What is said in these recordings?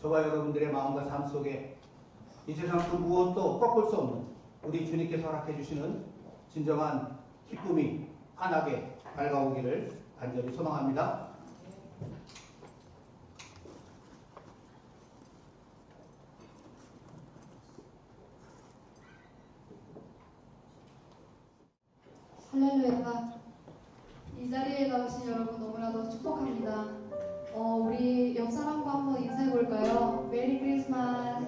저와 여러분들의 마음과 삶 속에 이 세상 그 무엇도 꺾을 수 없는 우리 주님께서 허락해 주시는 진정한 기쁨이 환하게 밝아오기를 간절히 소망합니다. 할렐루야. 이 자리에 나오신 여러분 너무나도 축복합니다. 우리 옆 사람과 한번 인사해 볼까요? 메리 크리스마스.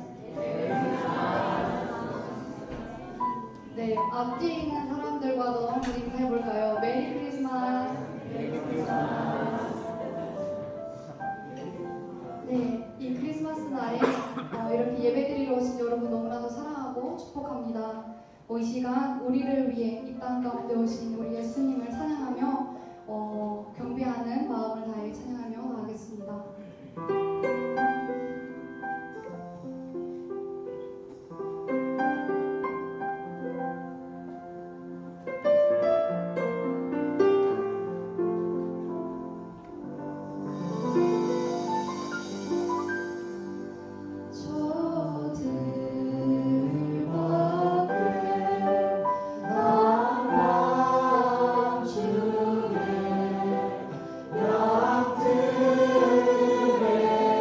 네, 앞뒤에 있는 사람들과도 한번 인사해 볼까요? 메리 크리스마스. 네, 이 크리스마스 날에 이렇게 예배드리러 오신 여러분 너무나도 사랑하고 축복합니다. 이 시간 우리를 위해 이 땅 가운데 오신 우리 예수님을 찬양하며 경배하는 마음을 다해 찬양하며 나가겠습니다. 주의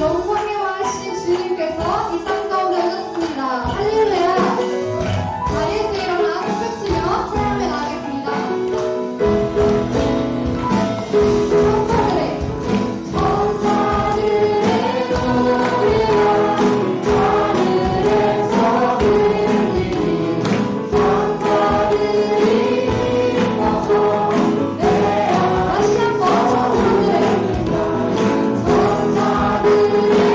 영광에 와신 주님께서 이 땅 가운데 오셨습니다. 할렐루야. 자리에서 일어나 춤추며 찬양해 나가겠습니다. 천사들의 노래여 하늘에서 들리니 천사들이 기뻐서 다시 한번 천사들의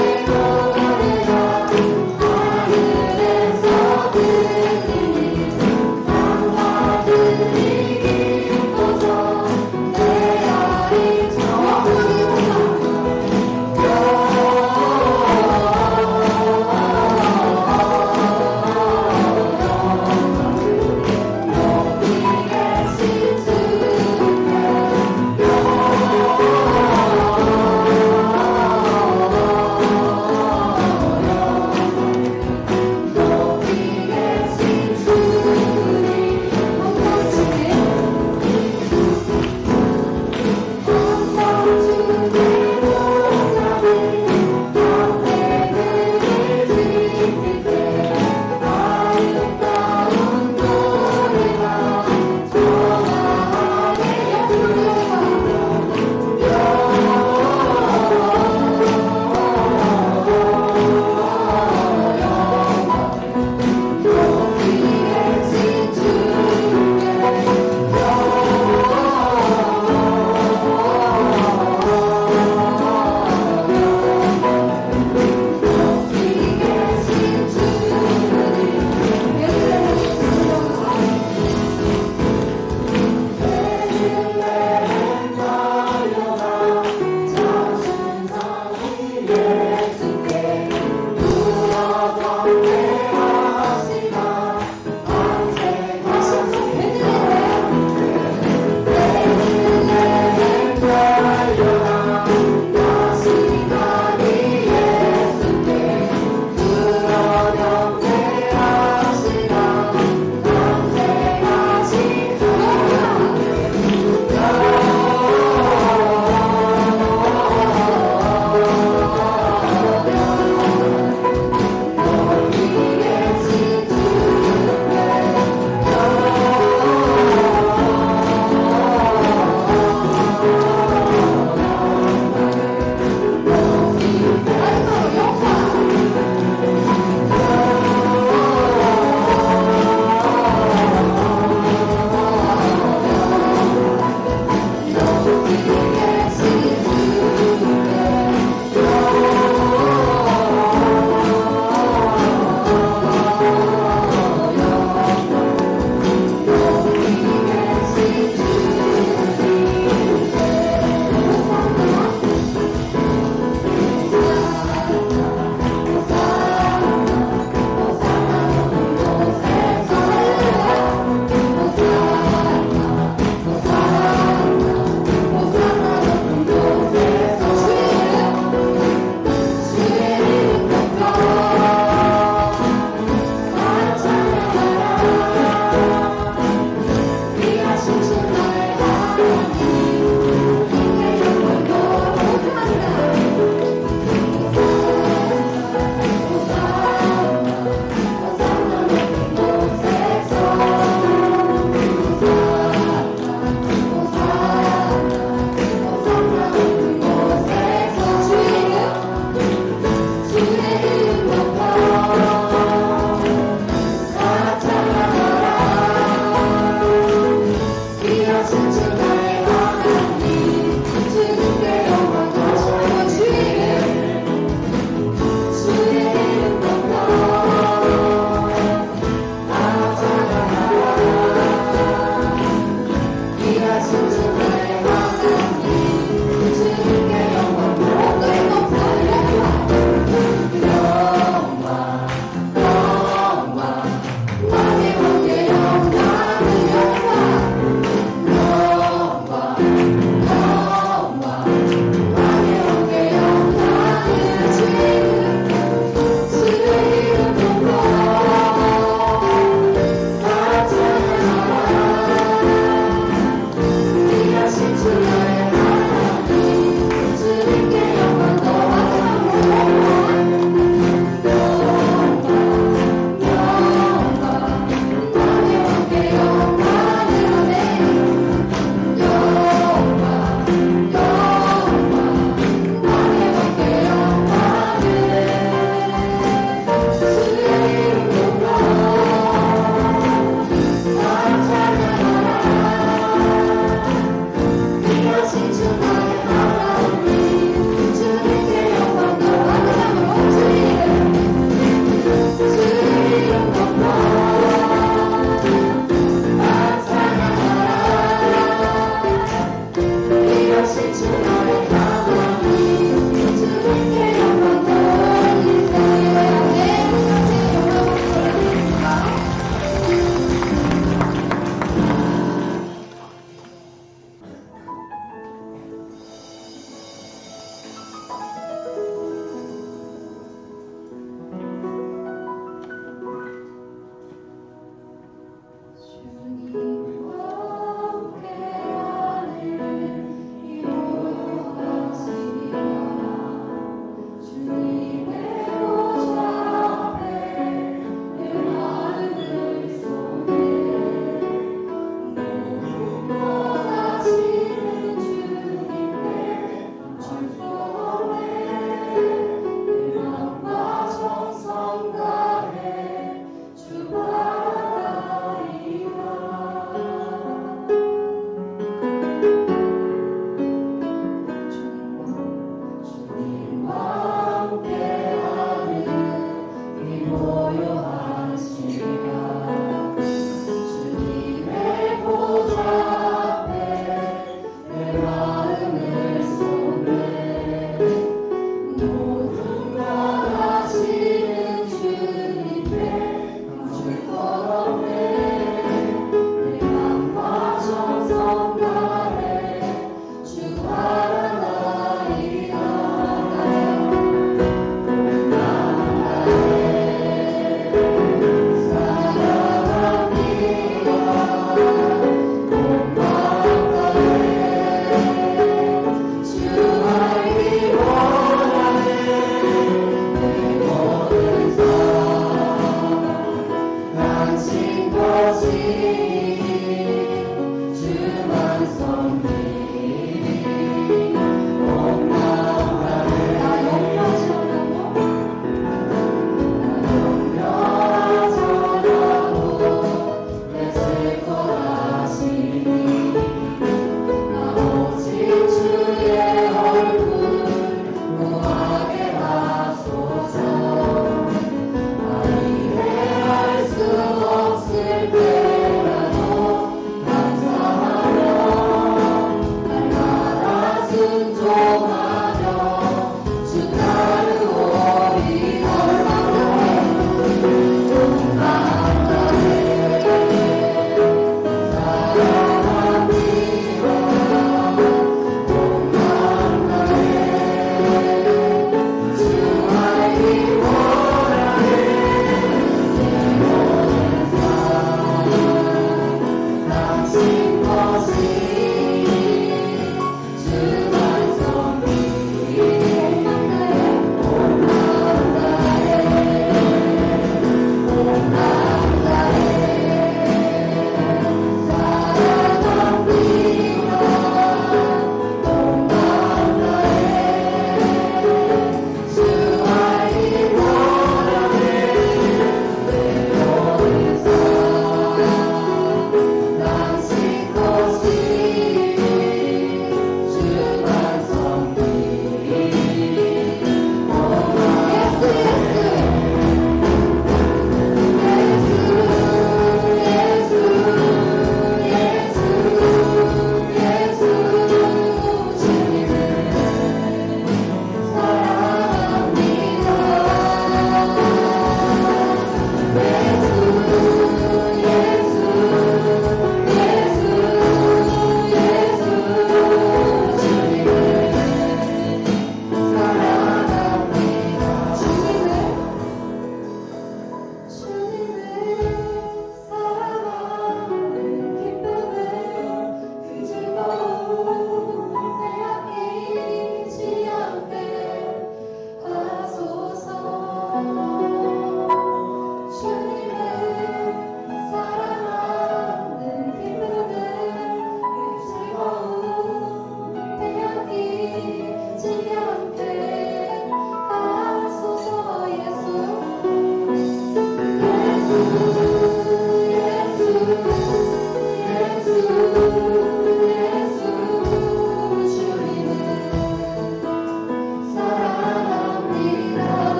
잊지 않게 하소서.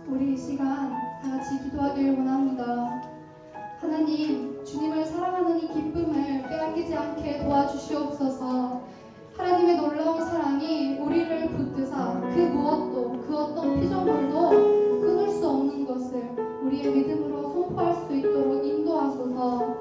우리 이 시간 다 같이 기도하길 원합니다. 하나님, 주님을 사랑하는 이 기쁨을 빼앗기지 않게 도와주시옵소서. 하나님의 놀라운 사랑이 우리를 붙드사 그 무엇도, 그 어떤 피조물도 끊을 수 없는 것을 우리의 믿음으로 선포할 수 있도록 인도하소서.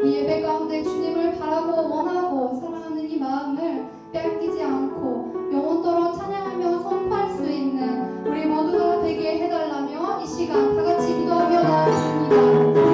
이 예배 가운데 주님을 바라고 원하고 사랑하는 이 마음을 빼앗기지 않고 영원토록 찬양하며 선포할 수 있는 우리 모두가 되게 해달라며 이 시간 다 같이 기도하며 나아갑니다.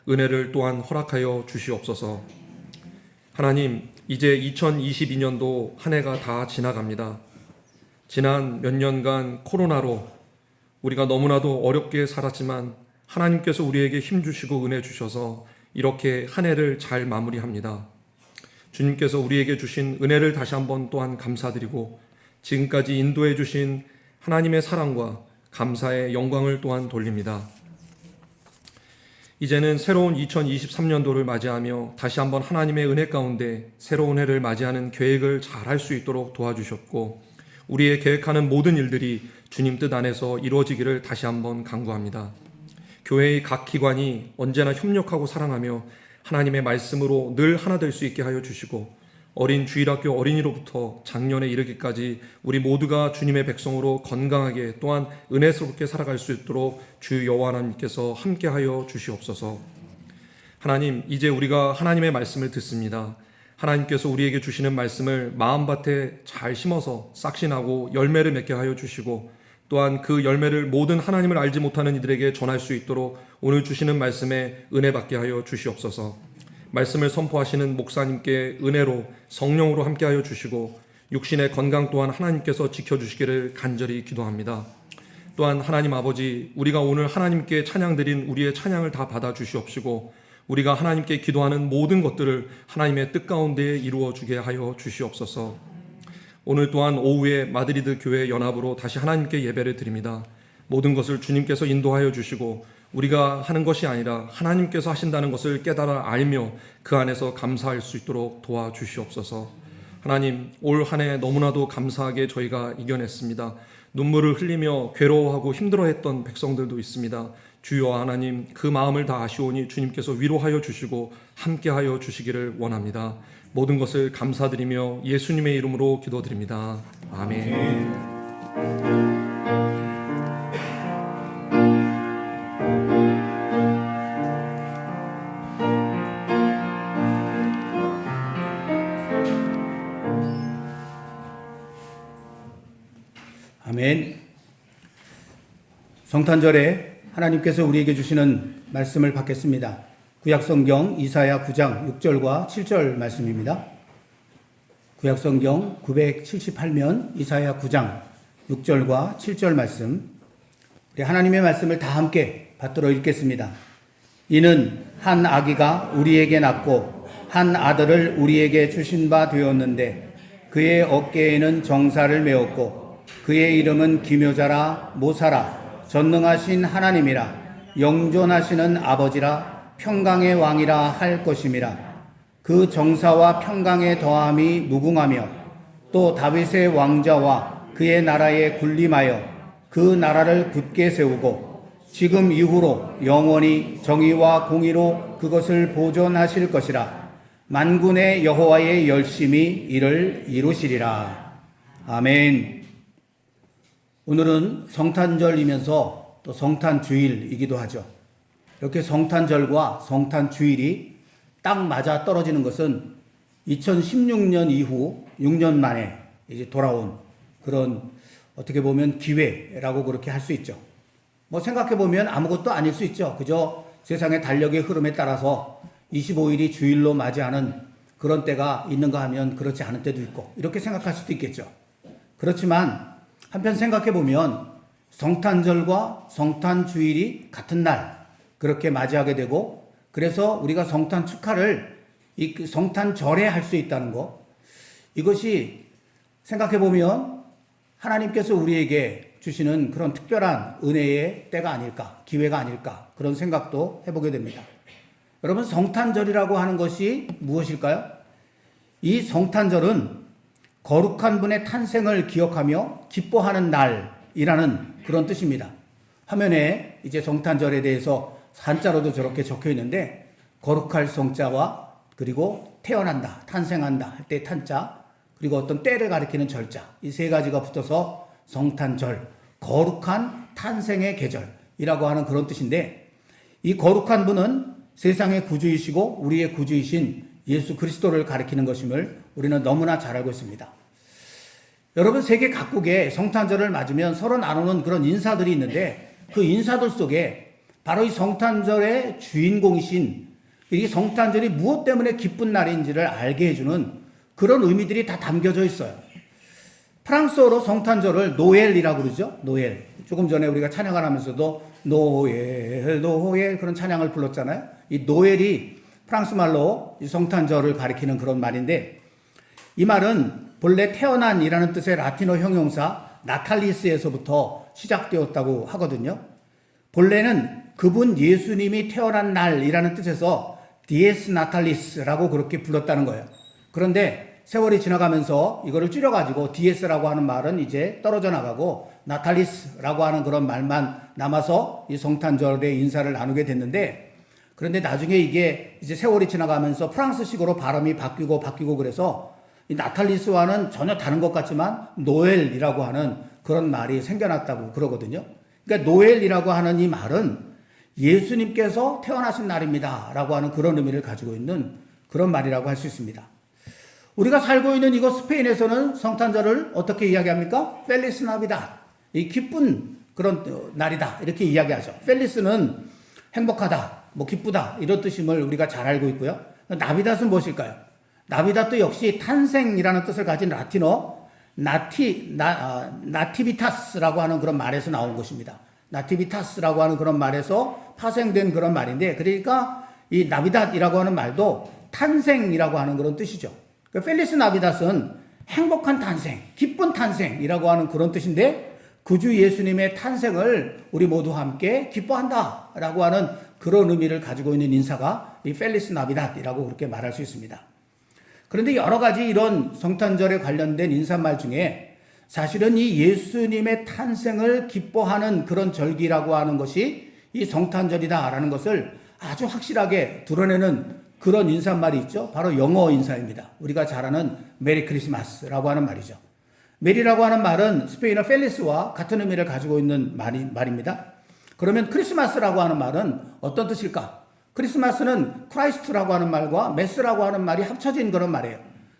은혜를 또한 허락하여 주시옵소서. 하나님, 이제 2022년도 한 해가 다 지나갑니다. 지난 몇 년간 코로나로 우리가 너무나도 어렵게 살았지만 하나님께서 우리에게 힘 주시고 은혜 주셔서 이렇게 한 해를 잘 마무리합니다. 주님께서 우리에게 주신 은혜를 다시 한번 또한 감사드리고 지금까지 인도해 주신 하나님의 사랑과 감사의 영광을 또한 돌립니다. 이제는 새로운 2023년도를 맞이하며 다시 한번 하나님의 은혜 가운데 새로운 해를 맞이하는 계획을 잘 할 수 있도록 도와주셨고 우리의 계획하는 모든 일들이 주님 뜻 안에서 이루어지기를 다시 한번 간구합니다. 교회의 각 기관이 언제나 협력하고 사랑하며 하나님의 말씀으로 늘 하나 될 수 있게 하여 주시고 어린 주일학교 어린이로부터 작년에 이르기까지 우리 모두가 주님의 백성으로 건강하게 또한 은혜스럽게 살아갈 수 있도록 주 여호와 하나님께서 함께하여 주시옵소서. 하나님, 이제 우리가 하나님의 말씀을 듣습니다. 하나님께서 우리에게 주시는 말씀을 마음밭에 잘 심어서 싹신하고 열매를 맺게 하여 주시고 또한 그 열매를 모든 하나님을 알지 못하는 이들에게 전할 수 있도록 오늘 주시는 말씀에 은혜 받게 하여 주시옵소서. 말씀을 선포하시는 목사님께 은혜로 성령으로 함께하여 주시고 육신의 건강 또한 하나님께서 지켜주시기를 간절히 기도합니다. 또한 하나님 아버지, 우리가 오늘 하나님께 찬양 드린 우리의 찬양을 다 받아 주시옵시고 우리가 하나님께 기도하는 모든 것들을 하나님의 뜻 가운데 이루어 주게 하여 주시옵소서. 오늘 또한 오후에 마드리드 교회 연합으로 다시 하나님께 예배를 드립니다. 모든 것을 주님께서 인도하여 주시고 우리가 하는 것이 아니라 하나님께서 하신다는 것을 깨달아 알며 그 안에서 감사할 수 있도록 도와주시옵소서. 하나님, 올 한 해 너무나도 감사하게 저희가 이겨냈습니다. 눈물을 흘리며 괴로워하고 힘들어했던 백성들도 있습니다. 주여 하나님, 그 마음을 다 아시오니 주님께서 위로하여 주시고 함께하여 주시기를 원합니다. 모든 것을 감사드리며 예수님의 이름으로 기도드립니다. 아멘. 아멘. 성탄절에 하나님께서 우리에게 주시는 말씀을 받겠습니다. 구약성경 이사야 9장 6절과 7절 말씀입니다. 구약성경 978면 이사야 9장 6절과 7절 말씀, 우리 하나님의 말씀을 다 함께 받들어 읽겠습니다. 이는 한 아기가 우리에게 낳고 한 아들을 우리에게 주신 바 되었는데 그의 어깨에는 정사를 메었고 그의 이름은 기묘자라 모사라 전능하신 하나님이라 영존하시는 아버지라 평강의 왕이라 할 것임이라. 그 정사와 평강의 더함이 무궁하며 또 다윗의 왕자와 그의 나라에 군림하여 그 나라를 굳게 세우고 지금 이후로 영원히 정의와 공의로 그것을 보존하실 것이라. 만군의 여호와의 열심히 이를 이루시리라. 아멘. 오늘은 성탄절이면서 또 성탄주일이기도 하죠. 이렇게 성탄절과 성탄주일이 딱 맞아 떨어지는 것은 2016년 이후 6년 만에 이제 돌아온 그런 어떻게 보면 기회라고 그렇게 할 수 있죠. 뭐 생각해 보면 아무것도 아닐 수 있죠. 그저 세상의 달력의 흐름에 따라서 25일이 주일로 맞이하는 그런 때가 있는가 하면 그렇지 않은 때도 있고 이렇게 생각할 수도 있겠죠. 그렇지만 한편 생각해 보면 성탄절과 성탄주일이 같은 날 그렇게 맞이하게 되고 그래서 우리가 성탄 축하를 이 성탄절에 할 수 있다는 것, 이것이 생각해 보면 하나님께서 우리에게 주시는 그런 특별한 은혜의 때가 아닐까, 기회가 아닐까, 그런 생각도 해보게 됩니다. 여러분, 성탄절이라고 하는 것이 무엇일까요? 이 성탄절은 거룩한 분의 탄생을 기억하며 기뻐하는 날이라는 그런 뜻입니다. 화면에 이제 성탄절에 대해서 한자로도 저렇게 적혀 있는데, 거룩할 성자와 그리고 태어난다, 탄생한다 할 때 탄자, 그리고 어떤 때를 가리키는 절자, 이 세 가지가 붙어서 성탄절, 거룩한 탄생의 계절이라고 하는 그런 뜻인데, 이 거룩한 분은 세상의 구주이시고 우리의 구주이신 예수 그리스도를 가리키는 것임을 우리는 너무나 잘 알고 있습니다. 여러분, 세계 각국에 성탄절을 맞으면 서로 나누는 그런 인사들이 있는데, 그 인사들 속에 바로 이 성탄절의 주인공이신 이 성탄절이 무엇 때문에 기쁜 날인지를 알게 해주는 그런 의미들이 다 담겨져 있어요. 프랑스어로 성탄절을 노엘이라고 그러죠. 노엘. 조금 전에 우리가 찬양을 하면서도 노엘, 노엘 그런 찬양을 불렀잖아요. 이 노엘이 프랑스 말로 성탄절을 가리키는 그런 말인데, 이 말은 본래 태어난이라는 뜻의 라틴어 형용사 나탈리스에서부터 시작되었다고 하거든요. 본래는 그분 예수님이 태어난 날이라는 뜻에서 디에스 나탈리스라고 그렇게 불렀다는 거예요. 그런데 세월이 지나가면서 이거를 줄여가지고 디에스라고 하는 말은 이제 떨어져 나가고 나탈리스라고 하는 그런 말만 남아서 이 성탄절의 인사를 나누게 됐는데, 그런데 나중에 이게 이제 세월이 지나가면서 프랑스식으로 발음이 바뀌고 그래서 이 나탈리스와는 전혀 다른 것 같지만 노엘이라고 하는 그런 말이 생겨났다고 그러거든요. 그러니까 노엘이라고 하는 이 말은 예수님께서 태어나신 날입니다 라고 하는 그런 의미를 가지고 있는 그런 말이라고 할 수 있습니다. 우리가 살고 있는 이곳 스페인에서는 성탄절을 어떻게 이야기합니까? 펠리스 나비다. 이 기쁜 그런 날이다 이렇게 이야기하죠. 펠리스는 행복하다, 뭐 기쁘다 이런 뜻임을 우리가 잘 알고 있고요. 나비닷은 무엇일까요? 나비닷도 역시 탄생이라는 뜻을 가진 라틴어 나티비타스라고 하는 그런 말에서 나온 것입니다. 나티비타스라고 하는 그런 말에서 파생된 그런 말인데, 그러니까 이 나비닷이라고 하는 말도 탄생이라고 하는 그런 뜻이죠. 펠리스 나비닷은 행복한 탄생, 기쁜 탄생이라고 하는 그런 뜻인데, 구주 예수님의 탄생을 우리 모두 함께 기뻐한다 라고 하는 그런 의미를 가지고 있는 인사가 이 펠리스 나비닷이라고 그렇게 말할 수 있습니다. 그런데 여러 가지 이런 성탄절에 관련된 인사말 중에 사실은 이 예수님의 탄생을 기뻐하는 그런 절기라고 하는 것이 이 성탄절이다라는 것을 아주 확실하게 드러내는 그런 인사말이 있죠. 바로 영어 인사입니다. 우리가 잘 아는 메리 크리스마스라고 하는 말이죠. 메리라고 하는 말은 스페인어 펠리스와 같은 의미를 가지고 있는 말입니다. 그러면 크리스마스라고 하는 말은 어떤 뜻일까? 크리스마스는 크라이스트라고 하는 말과 메스라고 하는 말이 합쳐진 그런 말이에요.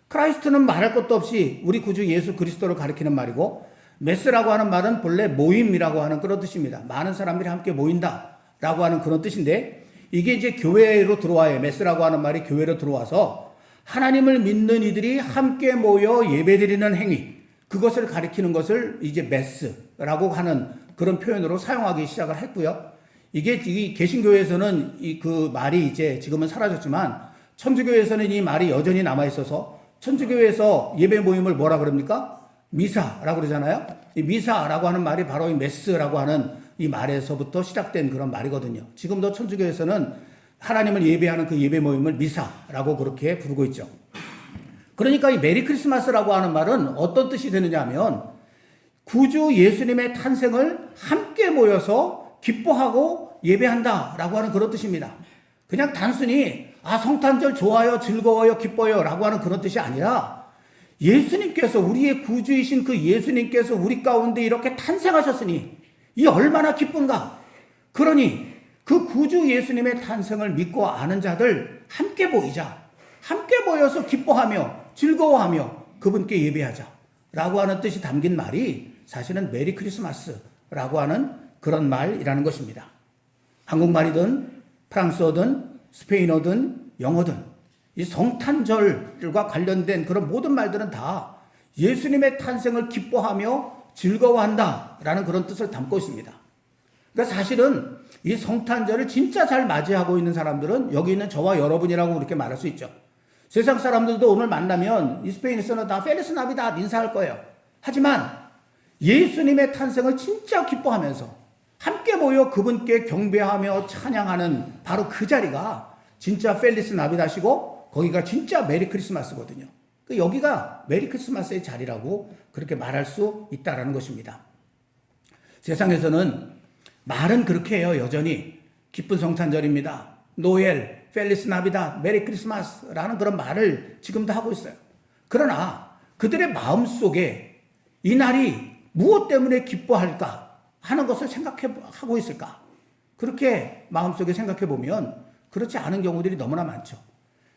크라이스트는 말할 것도 없이 우리 구주 예수 그리스도를 가리키는 말이고, 메스라고 하는 말은 본래 모임이라고 하는 그런 뜻입니다. 많은 사람들이 함께 모인다라고 하는 그런 뜻인데, 이게 이제 교회로 들어와요. 메스라고 하는 말이 교회로 들어와서 하나님을 믿는 이들이 함께 모여 예배드리는 행위, 그것을 가리키는 것을 이제 메스라고 하는 그런 표현으로 사용하기 시작을 했고요. 이게 개신교에서는 그 말이 이제 지금은 사라졌지만 천주교에서는 이 말이 여전히 남아 있어서 천주교에서 예배 모임을 뭐라 그럽니까? 미사라고 그러잖아요. 이 미사라고 하는 말이 바로 이 메스라고 하는 이 말에서부터 시작된 그런 말이거든요. 지금도 천주교에서는 하나님을 예배하는 그 예배 모임을 미사라고 그렇게 부르고 있죠. 그러니까 이 메리 크리스마스라고 하는 말은 어떤 뜻이 되느냐 하면, 구주 예수님의 탄생을 함께 모여서 기뻐하고 예배한다라고 하는 그런 뜻입니다. 그냥 단순히 성탄절 좋아요, 즐거워요, 기뻐요 라고 하는 그런 뜻이 아니라, 예수님께서, 우리의 구주이신 그 예수님께서 우리 가운데 이렇게 탄생하셨으니 이 얼마나 기쁜가. 그러니 그 구주 예수님의 탄생을 믿고 아는 자들 함께 모이자, 함께 모여서 기뻐하며 즐거워하며 그분께 예배하자 라고 하는 뜻이 담긴 말이 사실은 메리 크리스마스라고 하는 그런 말이라는 것입니다. 한국말이든 프랑스어든 스페인어든 영어든 이 성탄절과 관련된 그런 모든 말들은 다 예수님의 탄생을 기뻐하며 즐거워한다라는 그런 뜻을 담고 있습니다. 그러니까 사실은 이 성탄절을 진짜 잘 맞이하고 있는 사람들은 여기 있는 저와 여러분이라고 그렇게 말할 수 있죠. 세상 사람들도 오늘 만나면 이 스페인에서는 다 펠리스 나비다 인사할 거예요. 하지만 예수님의 탄생을 진짜 기뻐하면서 함께 모여 그분께 경배하며 찬양하는 바로 그 자리가 진짜 펠리스 나비다시고, 거기가 진짜 메리 크리스마스거든요. 여기가 메리 크리스마스의 자리라고 그렇게 말할 수 있다라는 것입니다. 세상에서는 말은 그렇게 해요. 여전히 기쁜 성탄절입니다, 노엘, 펠리스 나비다, 메리 크리스마스라는 그런 말을 지금도 하고 있어요. 그러나 그들의 마음속에 이 날이 무엇 때문에 기뻐할까 하는 것을 생각하고 있을까? 그렇게 마음속에 생각해 보면 그렇지 않은 경우들이 너무나 많죠.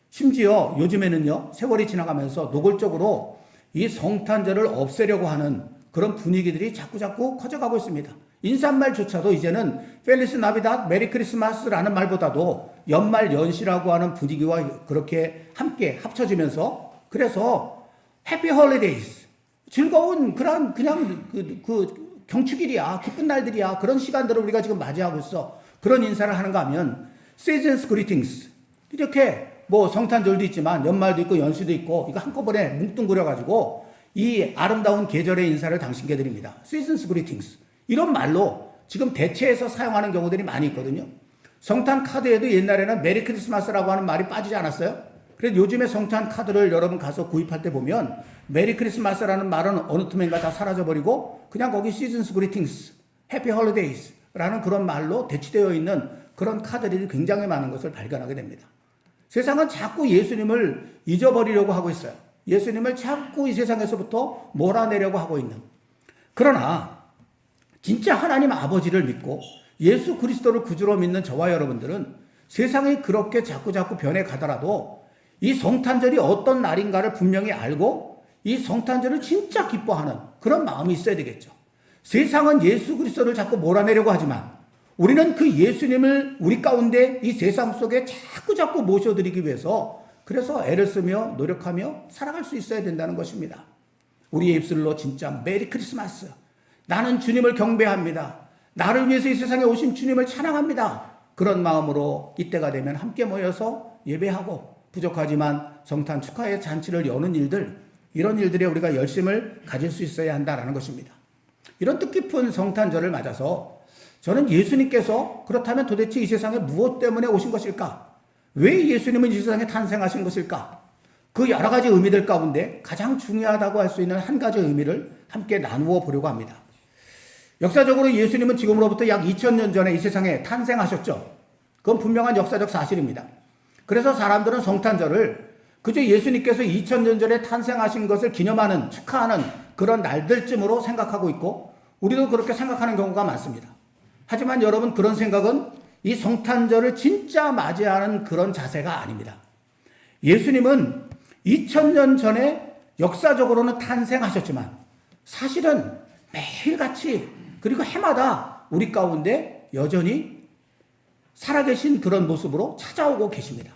심지어 요즘에는요, 세월이 지나가면서 노골적으로 이 성탄절을 없애려고 하는 그런 분위기들이 자꾸 커져가고 있습니다. 인사말조차도 이제는 펠리스 나비다, 메리 크리스마스라는 말보다도 연말 연시라고 하는 분위기와 그렇게 함께 합쳐지면서 그래서 해피 홀리데이즈, 즐거운 그런 그냥 그 경축일이야, 기쁜 날들이야, 그런 시간들을 우리가 지금 맞이하고 있어. 그런 인사를 하는가 하면 seasons greetings, 이렇게 뭐 성탄절도 있지만 연말도 있고 연시도 있고 이거 한꺼번에 뭉뚱그려 가지고 이 아름다운 계절의 인사를 당신께 드립니다. seasons greetings, 이런 말로 지금 대체해서 사용하는 경우들이 많이 있거든요. 성탄 카드에도 옛날에는 메리 크리스마스라고 하는 말이 빠지지 않았어요? 그래서 요즘에 성탄 카드를 여러분 가서 구입할 때 보면 메리 크리스마스라는 말은 어느 틈엔가 다 사라져버리고 그냥 거기 seasons greetings, happy holidays 라는 그런 말로 대치되어 있는 그런 카드들이 굉장히 많은 것을 발견하게 됩니다. 세상은 자꾸 예수님을 잊어버리려고 하고 있어요. 예수님을 자꾸 이 세상에서부터 몰아내려고 하고 있는. 그러나 진짜 하나님 아버지를 믿고 예수 그리스도를 구주로 믿는 저와 여러분들은 세상이 그렇게 자꾸 변해 가더라도 이 성탄절이 어떤 날인가를 분명히 알고 이 성탄절을 진짜 기뻐하는 그런 마음이 있어야 되겠죠. 세상은 예수 그리스도를 자꾸 몰아내려고 하지만 우리는 그 예수님을 우리 가운데 이 세상 속에 자꾸 모셔드리기 위해서 그래서 애를 쓰며 노력하며 살아갈 수 있어야 된다는 것입니다. 우리의 입술로 진짜 메리 크리스마스, 나는 주님을 경배합니다, 나를 위해서 이 세상에 오신 주님을 찬양합니다, 그런 마음으로 이때가 되면 함께 모여서 예배하고 부족하지만 성탄 축하의 잔치를 여는 일들, 이런 일들에 우리가 열심을 가질 수 있어야 한다는 것입니다. 이런 뜻깊은 성탄절을 맞아서 저는 예수님께서 그렇다면 도대체 이 세상에 무엇 때문에 오신 것일까? 왜 예수님은 이 세상에 탄생하신 것일까? 그 여러 가지 의미들 가운데 가장 중요하다고 할 수 있는 한 가지 의미를 함께 나누어 보려고 합니다. 역사적으로 예수님은 지금으로부터 약 2000년 전에 이 세상에 탄생하셨죠. 그건 분명한 역사적 사실입니다. 그래서 사람들은 성탄절을 그저 예수님께서 2000년 전에 탄생하신 것을 기념하는, 축하하는 그런 날들쯤으로 생각하고 있고 우리도 그렇게 생각하는 경우가 많습니다. 하지만 여러분, 그런 생각은 이 성탄절을 진짜 맞이하는 그런 자세가 아닙니다. 예수님은 2000년 전에 역사적으로는 탄생하셨지만 사실은 매일같이 그리고 해마다 우리 가운데 여전히 살아계신 그런 모습으로 찾아오고 계십니다.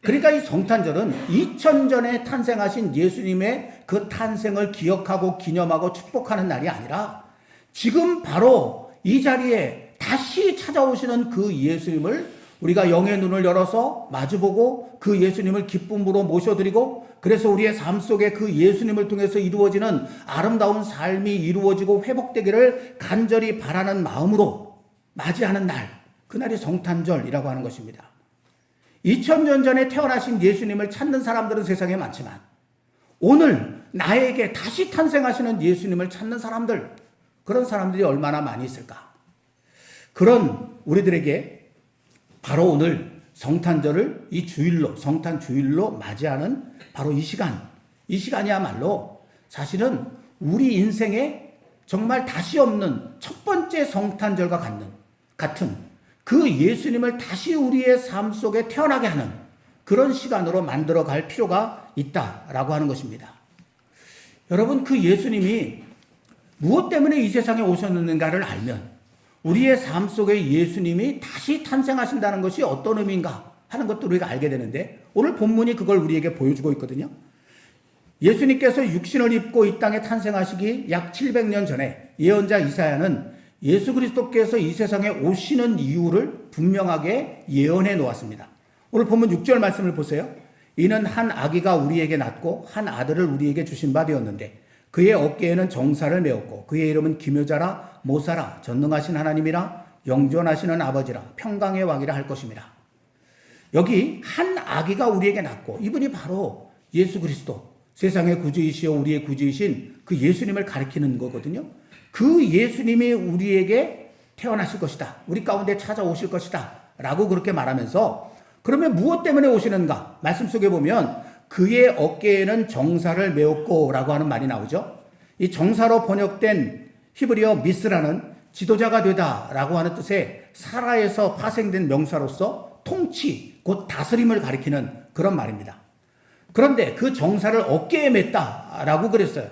그러니까 이 성탄절은 2000전에 탄생하신 예수님의 그 탄생을 기억하고 기념하고 축복하는 날이 아니라 지금 바로 이 자리에 다시 찾아오시는 그 예수님을 우리가 영의 눈을 열어서 마주보고 그 예수님을 기쁨으로 모셔드리고 그래서 우리의 삶 속에 그 예수님을 통해서 이루어지는 아름다운 삶이 이루어지고 회복되기를 간절히 바라는 마음으로 맞이하는 날, 그날이 성탄절이라고 하는 것입니다. 2000년 전에 태어나신 예수님을 찾는 사람들은 세상에 많지만 오늘 나에게 다시 탄생하시는 예수님을 찾는 사람들, 그런 사람들이 얼마나 많이 있을까? 그런 우리들에게 바로 오늘 성탄절을 이 주일로, 성탄 주일로 맞이하는 바로 이 시간이야말로 사실은 우리 인생에 정말 다시 없는 첫 번째 성탄절과 같은 그 예수님을 다시 우리의 삶 속에 태어나게 하는 그런 시간으로 만들어갈 필요가 있다라고 하는 것입니다. 여러분, 그 예수님이 무엇 때문에 이 세상에 오셨는가를 알면 우리의 삶 속에 예수님이 다시 탄생하신다는 것이 어떤 의미인가 하는 것도 우리가 알게 되는데 오늘 본문이 그걸 우리에게 보여주고 있거든요. 예수님께서 육신을 입고 이 땅에 탄생하시기 약 700년 전에 예언자 이사야는 예수 그리스도께서 이 세상에 오시는 이유를 분명하게 예언해 놓았습니다. 오늘 본문 6절 말씀을 보세요. 이는 한 아기가 우리에게 낳고 한 아들을 우리에게 주신 바 되었는데 그의 어깨에는 정사를 메었고 그의 이름은 기묘자라 모사라 전능하신 하나님이라 영존하시는 아버지라 평강의 왕이라 할 것입니다. 여기 한 아기가 우리에게 낳고 이분이 바로 예수 그리스도, 세상의 구주이시여 우리의 구주이신 그 예수님을 가리키는 거거든요. 그 예수님이 우리에게 태어나실 것이다, 우리 가운데 찾아오실 것이다 라고 그렇게 말하면서 그러면 무엇 때문에 오시는가? 말씀 속에 보면 그의 어깨에는 정사를 메었고 라고 하는 말이 나오죠. 이 정사로 번역된 히브리어 미스라는 지도자가 되다 라고 하는 뜻의 사라에서 파생된 명사로서 통치, 곧 다스림을 가리키는 그런 말입니다. 그런데 그 정사를 어깨에 맸다 라고 그랬어요.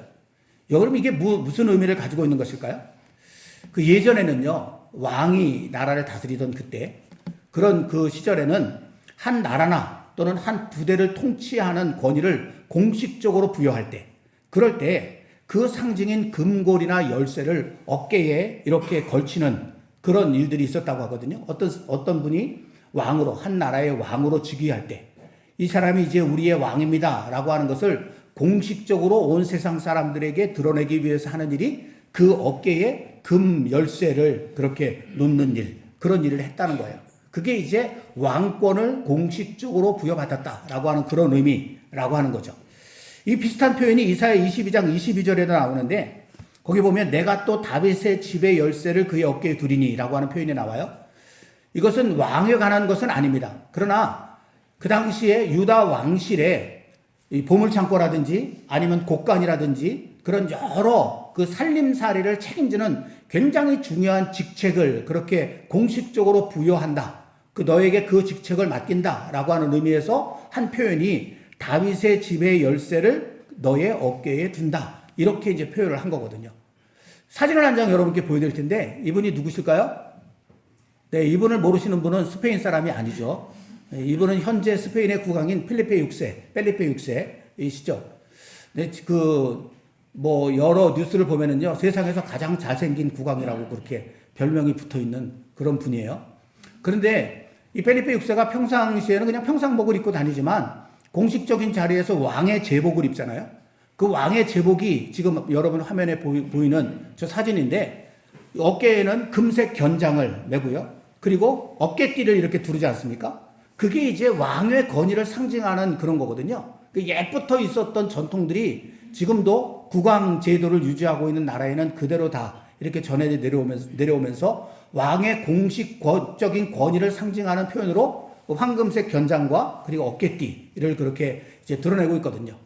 여러분, 이게 무슨 의미를 가지고 있는 것일까요? 그 예전에는요, 왕이 나라를 다스리던 그때, 그런 그 시절에는 한 나라나 또는 한 부대를 통치하는 권위를 공식적으로 부여할 때, 그럴 때 그 상징인 금골이나 열쇠를 어깨에 이렇게 걸치는 그런 일들이 있었다고 하거든요. 어떤 분이 왕으로, 한 나라의 왕으로 즉위할 때, 이 사람이 이제 우리의 왕입니다 라고 하는 것을 공식적으로 온 세상 사람들에게 드러내기 위해서 하는 일이 그 어깨에 금 열쇠를 그렇게 놓는 일, 그런 일을 했다는 거예요. 그게 이제 왕권을 공식적으로 부여받았다라고 하는 그런 의미라고 하는 거죠. 이 비슷한 표현이 이사야 22장 22절에도 나오는데, 거기 보면 내가 또 다윗의 집의 열쇠를 그의 어깨에 두리니 라고 하는 표현이 나와요. 이것은 왕에 관한 것은 아닙니다. 그러나 그 당시에 유다 왕실에 이 보물창고라든지 아니면 곡간이라든지 그런 여러 그 살림살이를 책임지는 굉장히 중요한 직책을 그렇게 공식적으로 부여한다. 너에게 그 직책을 맡긴다라고 하는 의미에서 한 표현이 다윗의 집의 열쇠를 너의 어깨에 둔다. 이렇게 이제 표현을 한 거거든요. 사진을 한 장 여러분께 보여드릴 텐데, 이분이 누구실까요? 네, 이분을 모르시는 분은 스페인 사람이 아니죠. 이분은 현재 스페인의 국왕인 펠리페 6세이시죠. 네, 여러 뉴스를 보면은요, 세상에서 가장 잘생긴 국왕이라고 그렇게 별명이 붙어 있는 그런 분이에요. 그런데 이 펠리페 6세가 평상시에는 그냥 평상복을 입고 다니지만 공식적인 자리에서 왕의 제복을 입잖아요. 그 왕의 제복이 지금 여러분 화면에 보이는 저 사진인데, 어깨에는 금색 견장을 메고요. 그리고 어깨띠를 이렇게 두르지 않습니까? 그게 이제 왕의 권위를 상징하는 그런 거거든요. 옛부터 있었던 전통들이 지금도 국왕 제도를 유지하고 있는 나라에는 그대로 다 이렇게 전해 내려오면서 왕의 공식적인 권위를 상징하는 표현으로 황금색 견장과 그리고 어깨띠를 그렇게 이제 드러내고 있거든요.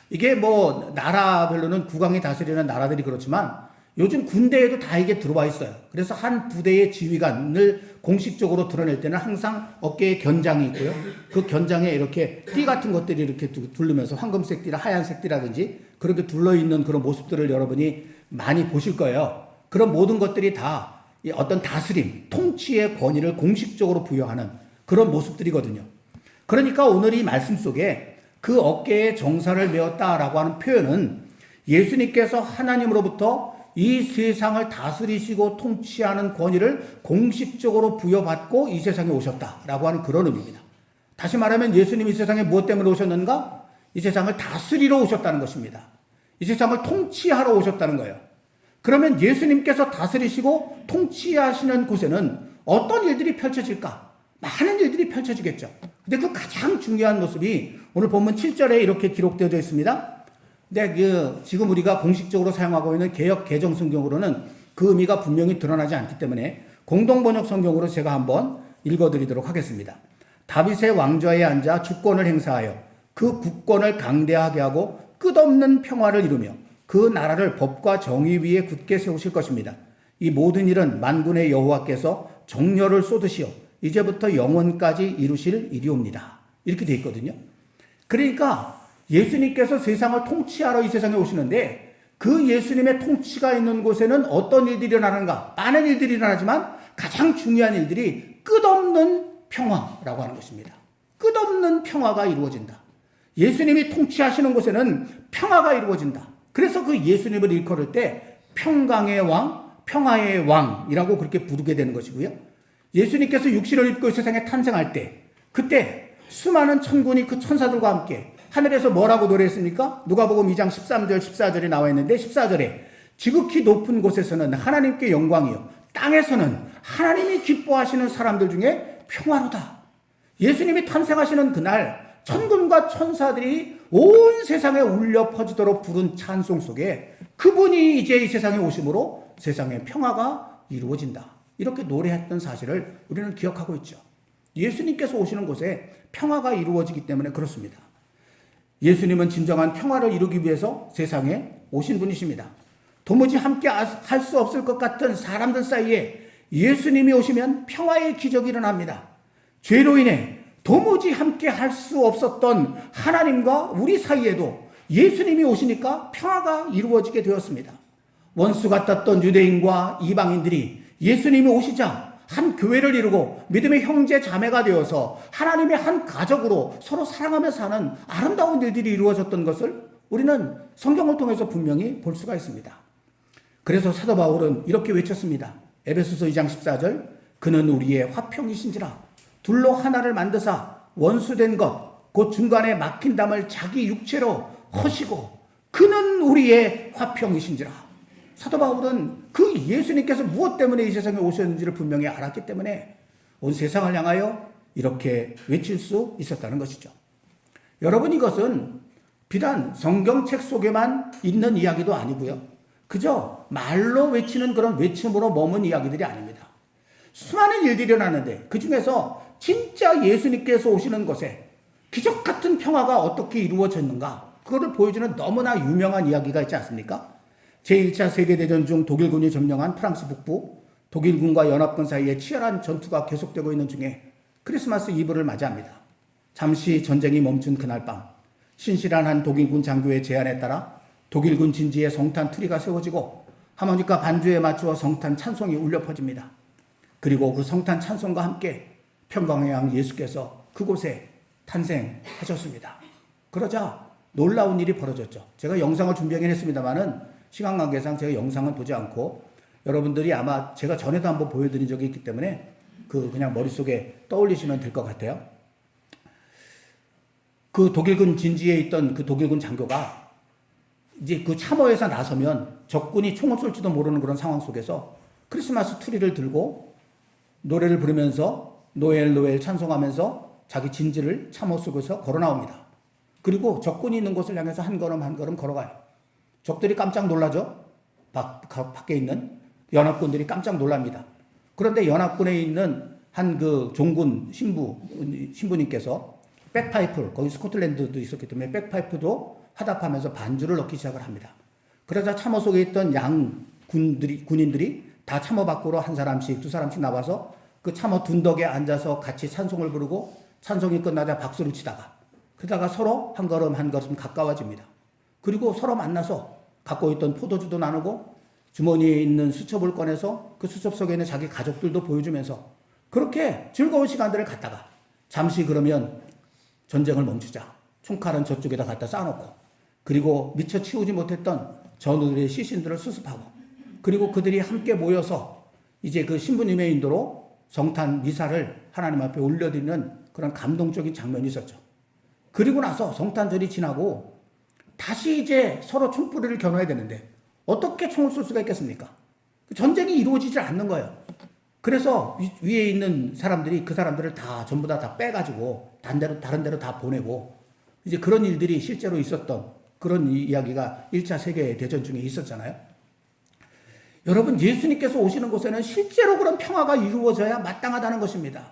이게 나라별로는 국왕이 다스리는 나라들이 그렇지만 요즘 군대에도 다 이게 들어와 있어요. 그래서 한 부대의 지휘관을 공식적으로 드러낼 때는 항상 어깨에 견장이 있고요. 그 견장에 이렇게 띠 같은 것들이 이렇게 둘르면서 황금색 띠나 하얀색 띠라든지 그렇게 둘러있는 그런 모습들을 여러분이 많이 보실 거예요. 그런 모든 것들이 다 어떤 다스림, 통치의 권위를 공식적으로 부여하는 그런 모습들이거든요. 그러니까 오늘 이 말씀 속에 그 어깨에 정사를 메었다라고 하는 표현은 예수님께서 하나님으로부터 이 세상을 다스리시고 통치하는 권위를 공식적으로 부여받고 이 세상에 오셨다라고 하는 그런 의미입니다. 다시 말하면 예수님이 이 세상에 무엇 때문에 오셨는가? 이 세상을 다스리러 오셨다는 것입니다. 이 세상을 통치하러 오셨다는 거예요. 그러면 예수님께서 다스리시고 통치하시는 곳에는 어떤 일들이 펼쳐질까? 많은 일들이 펼쳐지겠죠. 근데 그 가장 중요한 모습이 오늘 본문 7절에 이렇게 기록되어 있습니다. 근데 지금 우리가 공식적으로 사용하고 있는 개역 개정 성경으로는 그 의미가 분명히 드러나지 않기 때문에 공동번역 성경으로 제가 한번 읽어드리도록 하겠습니다. 다윗의 왕좌에 앉아 주권을 행사하여 그 국권을 강대하게 하고 끝없는 평화를 이루며 그 나라를 법과 정의 위에 굳게 세우실 것입니다. 이 모든 일은 만군의 여호와께서 정렬을 쏟으시어 이제부터 영원까지 이루실 일이옵니다. 이렇게 되어 있거든요. 그러니까 예수님께서 세상을 통치하러 이 세상에 오시는데 그 예수님의 통치가 있는 곳에는 어떤 일들이 일어나는가? 많은 일들이 일어나지만 가장 중요한 일들이 끝없는 평화라고 하는 것입니다. 끝없는 평화가 이루어진다. 예수님이 통치하시는 곳에는 평화가 이루어진다. 그래서 그 예수님을 일컬을 때 평강의 왕, 평화의 왕이라고 그렇게 부르게 되는 것이고요. 예수님께서 육신을 입고 세상에 탄생할 때 그때 수많은 천군이 그 천사들과 함께 하늘에서 뭐라고 노래했습니까? 누가복음 2장 13절 14절에 나와 있는데 14절에 지극히 높은 곳에서는 하나님께 영광이요 땅에서는 하나님이 기뻐하시는 사람들 중에 평화로다. 예수님이 탄생하시는 그날 천군과 천사들이 온 세상에 울려 퍼지도록 부른 찬송 속에 그분이 이제 이 세상에 오심으로 세상에 평화가 이루어진다. 이렇게 노래했던 사실을 우리는 기억하고 있죠. 예수님께서 오시는 곳에 평화가 이루어지기 때문에 그렇습니다. 예수님은 진정한 평화를 이루기 위해서 세상에 오신 분이십니다. 도무지 함께 할 수 없을 것 같은 사람들 사이에 예수님이 오시면 평화의 기적이 일어납니다. 죄로 인해 도무지 함께 할 수 없었던 하나님과 우리 사이에도 예수님이 오시니까 평화가 이루어지게 되었습니다. 원수 같았던 유대인과 이방인들이 예수님이 오시자 한 교회를 이루고 믿음의 형제 자매가 되어서 하나님의 한 가족으로 서로 사랑하며 사는 아름다운 일들이 이루어졌던 것을 우리는 성경을 통해서 분명히 볼 수가 있습니다. 그래서 사도 바울은 이렇게 외쳤습니다. 에베소서 2장 14절, 그는 우리의 화평이신지라 둘로 하나를 만드사 원수된 것 곧 중간에 막힌 담을 자기 육체로 허시고 그는 우리의 화평이신지라. 사도 바울은 그 예수님께서 무엇 때문에 이 세상에 오셨는지를 분명히 알았기 때문에 온 세상을 향하여 이렇게 외칠 수 있었다는 것이죠. 여러분, 이것은 비단 성경책 속에만 있는 이야기도 아니고요. 그저 말로 외치는 그런 외침으로 머문 이야기들이 아닙니다. 수많은 일들이 일어나는데 그 중에서 진짜 예수님께서 오시는 것에 기적 같은 평화가 어떻게 이루어졌는가, 그거를 보여주는 너무나 유명한 이야기가 있지 않습니까? 제1차 세계대전 중 독일군이 점령한 프랑스 북부, 독일군과 연합군 사이에 치열한 전투가 계속되고 있는 중에 크리스마스 이브를 맞이합니다. 잠시 전쟁이 멈춘 그날 밤, 신실한 한 독일군 장교의 제안에 따라 독일군 진지에 성탄 트리가 세워지고 하모니카 반주에 맞추어 성탄 찬송이 울려 퍼집니다. 그리고 그 성탄 찬송과 함께 평강의 왕 예수께서 그곳에 탄생하셨습니다. 그러자 놀라운 일이 벌어졌죠. 제가 영상을 준비하긴 했습니다만은 시간 관계상 제가 영상은 보지 않고 여러분들이 아마 제가 전에도 한번 보여드린 적이 있기 때문에 그냥 머릿속에 떠올리시면 될 것 같아요. 그 독일군 진지에 있던 그 독일군 장교가 이제 그 참호에서 나서면 적군이 총을 쏠지도 모르는 그런 상황 속에서 크리스마스 트리를 들고 노래를 부르면서 노엘 노엘 찬송하면서 자기 진지를 참호 속에서 걸어 나옵니다. 그리고 적군이 있는 곳을 향해서 한 걸음 한 걸음 걸어가요. 적들이 깜짝 놀라죠. 밖에 있는 연합군들이 깜짝 놀랍니다. 그런데 연합군에 있는 한 그 종군 신부님께서 백파이프, 거기 스코틀랜드도 있었기 때문에 백파이프도 화답하면서 반주를 넣기 시작을 합니다. 그러자 참호 속에 있던 군인들이 다 참호 밖으로 한 사람씩 두 사람씩 나와서 그 참호 둔덕에 앉아서 같이 찬송을 부르고 찬송이 끝나자 박수를 치다가 그러다가 서로 한 걸음 한 걸음 가까워집니다. 그리고 서로 만나서 갖고 있던 포도주도 나누고 주머니에 있는 수첩을 꺼내서 그 수첩 속에 있는 자기 가족들도 보여주면서 그렇게 즐거운 시간들을 갖다가 잠시 그러면 전쟁을 멈추자. 총칼은 저쪽에다 갖다 쌓아놓고 그리고 미처 치우지 못했던 전우들의 시신들을 수습하고 그리고 그들이 함께 모여서 이제 그 신부님의 인도로 성탄 미사를 하나님 앞에 올려드리는 그런 감동적인 장면이 있었죠. 그리고 나서 성탄절이 지나고 다시 이제 서로 총뿌리를 겨눠야 되는데 어떻게 총을 쏠 수가 있겠습니까? 전쟁이 이루어지질 않는 거예요. 그래서 위에 있는 사람들이 그 사람들을 다 전부 다 빼가지고 다른 데로 다 보내고 이제 그런 일들이 실제로 있었던 그런 이야기가 1차 세계대전 중에 있었잖아요. 여러분, 예수님께서 오시는 곳에는 실제로 그런 평화가 이루어져야 마땅하다는 것입니다.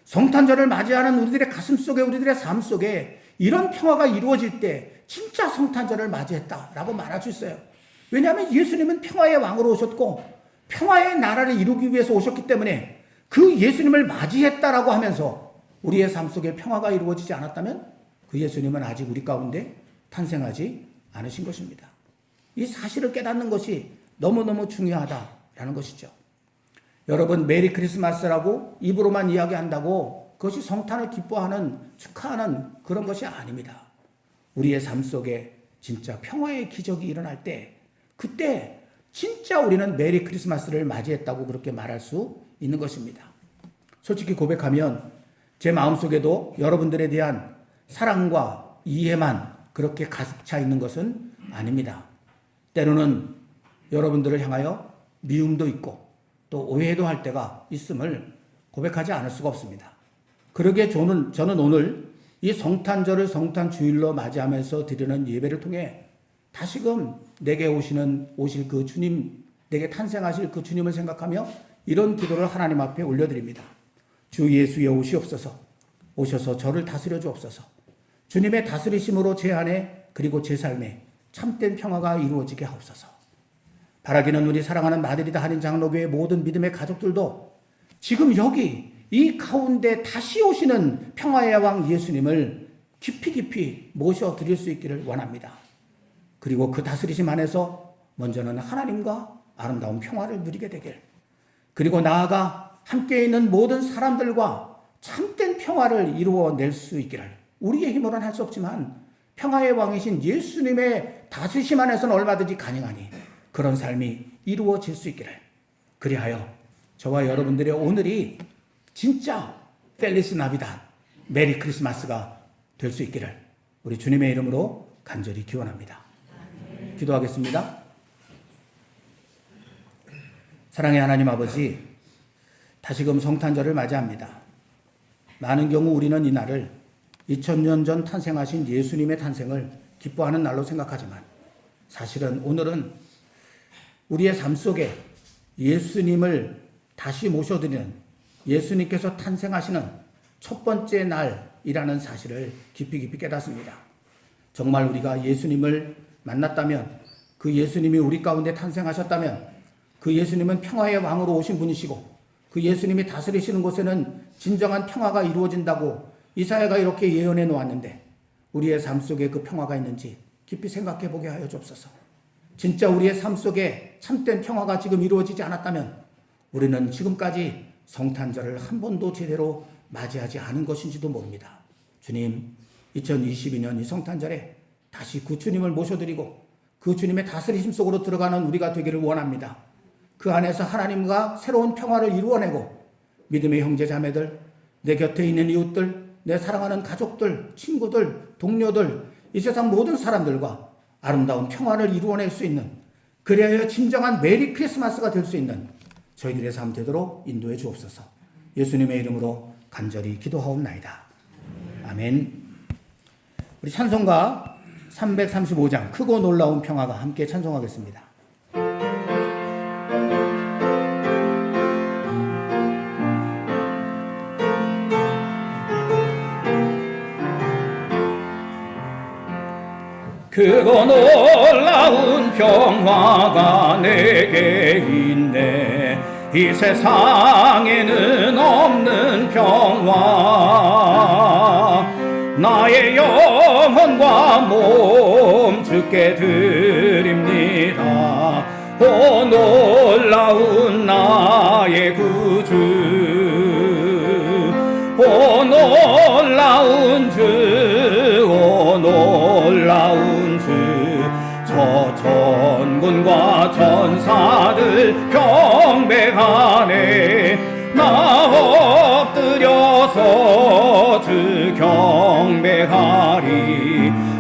성탄절을 맞이하는 우리들의 가슴 속에, 우리들의 삶 속에 이런 평화가 이루어질 때 진짜 성탄절을 맞이했다라고 말할 수 있어요. 왜냐하면 예수님은 평화의 왕으로 오셨고 평화의 나라를 이루기 위해서 오셨기 때문에 그 예수님을 맞이했다라고 하면서 우리의 삶 속에 평화가 이루어지지 않았다면 그 예수님은 아직 우리 가운데 탄생하지 않으신 것입니다. 이 사실을 깨닫는 것이 너무너무 중요하다라는 것이죠. 여러분, 메리 크리스마스라고 입으로만 이야기한다고 그것이 성탄을 기뻐하는, 축하하는 그런 것이 아닙니다. 우리의 삶 속에 진짜 평화의 기적이 일어날 때 그때 진짜 우리는 메리 크리스마스를 맞이했다고 그렇게 말할 수 있는 것입니다. 솔직히 고백하면 제 마음속에도 여러분들에 대한 사랑과 이해만 그렇게 가득 차 있는 것은 아닙니다. 때로는 여러분들을 향하여 미움도 있고 또 오해도 할 때가 있음을 고백하지 않을 수가 없습니다. 그러기에 저는 오늘 이 성탄절을 성탄주일로 맞이하면서 드리는 예배를 통해 다시금 내게 오실 그 주님, 내게 탄생하실 그 주님을 생각하며 이런 기도를 하나님 앞에 올려드립니다. 주 예수여 오시옵소서. 오셔서 저를 다스려 주옵소서. 주님의 다스리심으로 제 안에 그리고 제 삶에 참된 평화가 이루어지게 하옵소서. 바라기는 우리 사랑하는 마드리드 한인 장로교회 모든 믿음의 가족들도 지금 여기 이 가운데 다시 오시는 평화의 왕 예수님을 깊이 모셔드릴 수 있기를 원합니다. 그리고 그 다스리심 안에서 먼저는 하나님과 아름다운 평화를 누리게 되길, 그리고 나아가 함께 있는 모든 사람들과 참된 평화를 이루어낼 수 있기를, 우리의 힘으로는 할 수 없지만 평화의 왕이신 예수님의 다스리심 안에서는 얼마든지 가능하니 그런 삶이 이루어질 수 있기를, 그리하여 저와 여러분들의 오늘이 진짜 펠리스 나비다, 메리 크리스마스가 될 수 있기를 우리 주님의 이름으로 간절히 기원합니다. 기도하겠습니다. 사랑의 하나님 아버지, 다시금 성탄절을 맞이합니다. 많은 경우 우리는 이 날을 2000년 전 탄생하신 예수님의 탄생을 기뻐하는 날로 생각하지만, 사실은 오늘은 우리의 삶 속에 예수님을 다시 모셔드리는, 예수님께서 탄생하시는 첫 번째 날이라는 사실을 깊이 깨닫습니다. 정말 우리가 예수님을 만났다면, 그 예수님이 우리 가운데 탄생하셨다면, 그 예수님은 평화의 왕으로 오신 분이시고, 그 예수님이 다스리시는 곳에는 진정한 평화가 이루어진다고 이사야가 이렇게 예언해 놓았는데, 우리의 삶 속에 그 평화가 있는지 깊이 생각해 보게 하여 주옵소서. 진짜 우리의 삶 속에 참된 평화가 지금 이루어지지 않았다면 우리는 지금까지 성탄절을 한 번도 제대로 맞이하지 않은 것인지도 모릅니다. 주님, 2022년 이 성탄절에 다시 그 주님을 모셔드리고 그 주님의 다스리심 속으로 들어가는 우리가 되기를 원합니다. 그 안에서 하나님과 새로운 평화를 이루어내고 믿음의 형제 자매들, 내 곁에 있는 이웃들, 내 사랑하는 가족들, 친구들, 동료들, 이 세상 모든 사람들과 아름다운 평화를 이루어낼 수 있는, 그래야 진정한 메리 크리스마스가 될 수 있는 저희들의 삶 되도록 인도해 주옵소서. 예수님의 이름으로 간절히 기도하옵나이다. 아멘. 우리 찬송가 335장 크고 놀라운 평화가 함께 찬송하겠습니다. 크고 놀라운 평화가 내게 있네. 이 세상에는 없는 평화. 나의 영혼과 몸 주께 드립니다. 오 놀라운 나의 구주, 오 놀라운 주, 오 놀라운 주. 저 천군과 천사들 경배하네. 나 엎드려서 주 경배하리.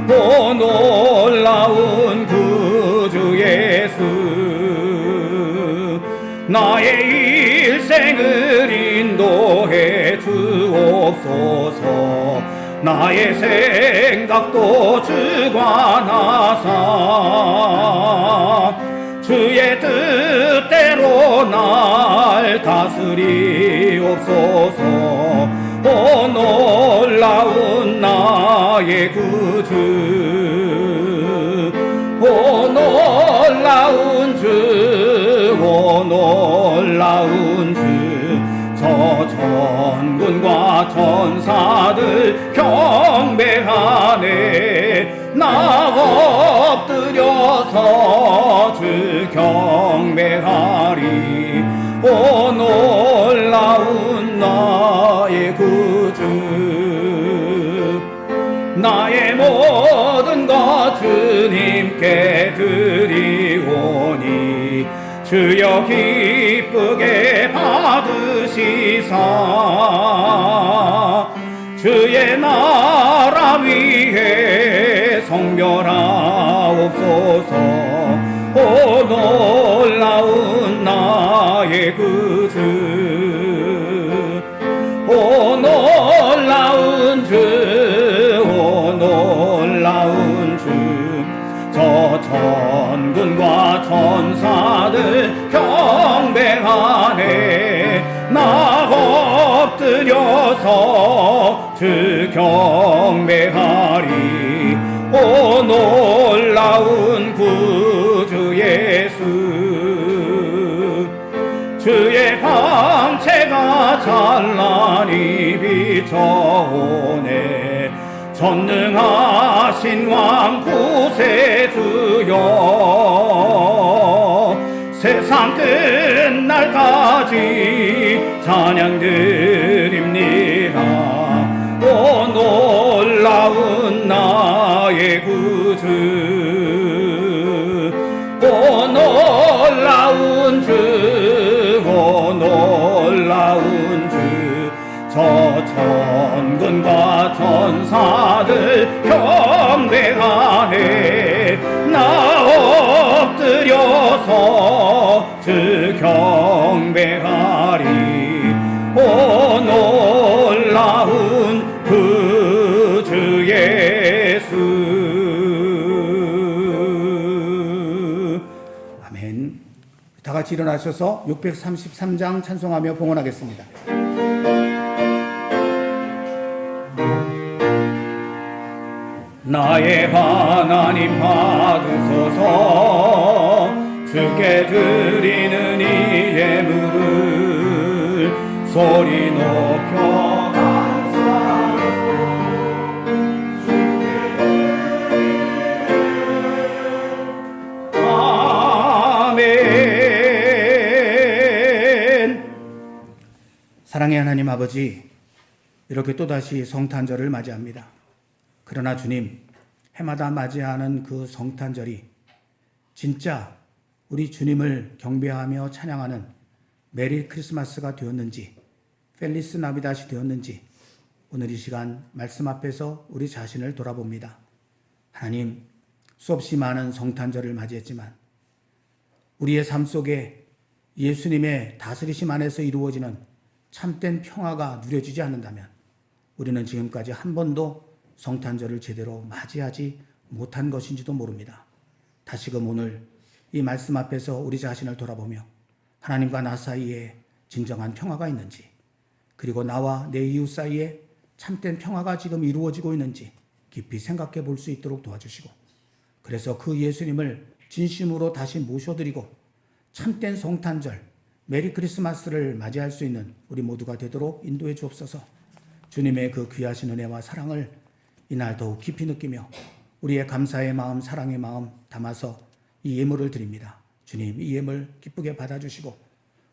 오 놀라운 구주 예수, 나의 일생을 인도해 주옵소서. 나의 생각도 주관하사 주의 뜻대로 날 다스리옵소서. 오 놀라운 나의 구주, 오 놀라운 주, 오 놀라운 주. 저 천군과 천사들 경배하네. 나 엎드려서 주 경배하리. 오 놀라운 나의 구주, 나의 모든 것 주님께 드리오니 주여 기쁘게 받으시사. 주의 나라 위에 성별하옵소서. 오 놀라운 나의 구주, 오 놀라운 주, 오 놀라운 주. 저 천군과 천사들 경배하네. 나 엎드려서 주 경배하리. 오 놀라운 구주 예수, 주의 광채가 찬란히 비춰오네. 전능하신 왕 구세주여, 세상 끝날까지 찬양 드립니다. 오 놀라운 나의 구주, 오 놀라운 주, 오 놀라운 주. 저 천군과 천사들 경배하네. 나 엎드려서 주 경배하리. 오 놀라운 구주 예수. 아멘. 다 같이 일어나셔서 633장 찬송하며 봉헌하겠습니다. 나의 하나님 받으소서. 주께 드리는 이 예물을 소리 높여 감사하고 주께 드리는 아멘. 사랑의 하나님 아버지, 이렇게 또다시 성탄절을 맞이합니다. 그러나 주님, 해마다 맞이하는 그 성탄절이 진짜 우리 주님을 경배하며 찬양하는 메리 크리스마스가 되었는지, 펠리스 나비다시 되었는지 오늘 이 시간 말씀 앞에서 우리 자신을 돌아봅니다. 하나님, 수없이 많은 성탄절을 맞이했지만 우리의 삶 속에 예수님의 다스리심 안에서 이루어지는 참된 평화가 누려지지 않는다면 우리는 지금까지 한 번도 성탄절을 제대로 맞이하지 못한 것인지도 모릅니다. 다시금 오늘 이 말씀 앞에서 우리 자신을 돌아보며 하나님과 나 사이에 진정한 평화가 있는지, 그리고 나와 내 이웃 사이에 참된 평화가 지금 이루어지고 있는지 깊이 생각해 볼 수 있도록 도와주시고, 그래서 그 예수님을 진심으로 다시 모셔드리고 참된 성탄절, 메리 크리스마스를 맞이할 수 있는 우리 모두가 되도록 인도해 주옵소서. 주님의 그 귀하신 은혜와 사랑을 이날 더욱 깊이 느끼며 우리의 감사의 마음, 사랑의 마음 담아서 이 예물을 드립니다. 주님, 이 예물 기쁘게 받아주시고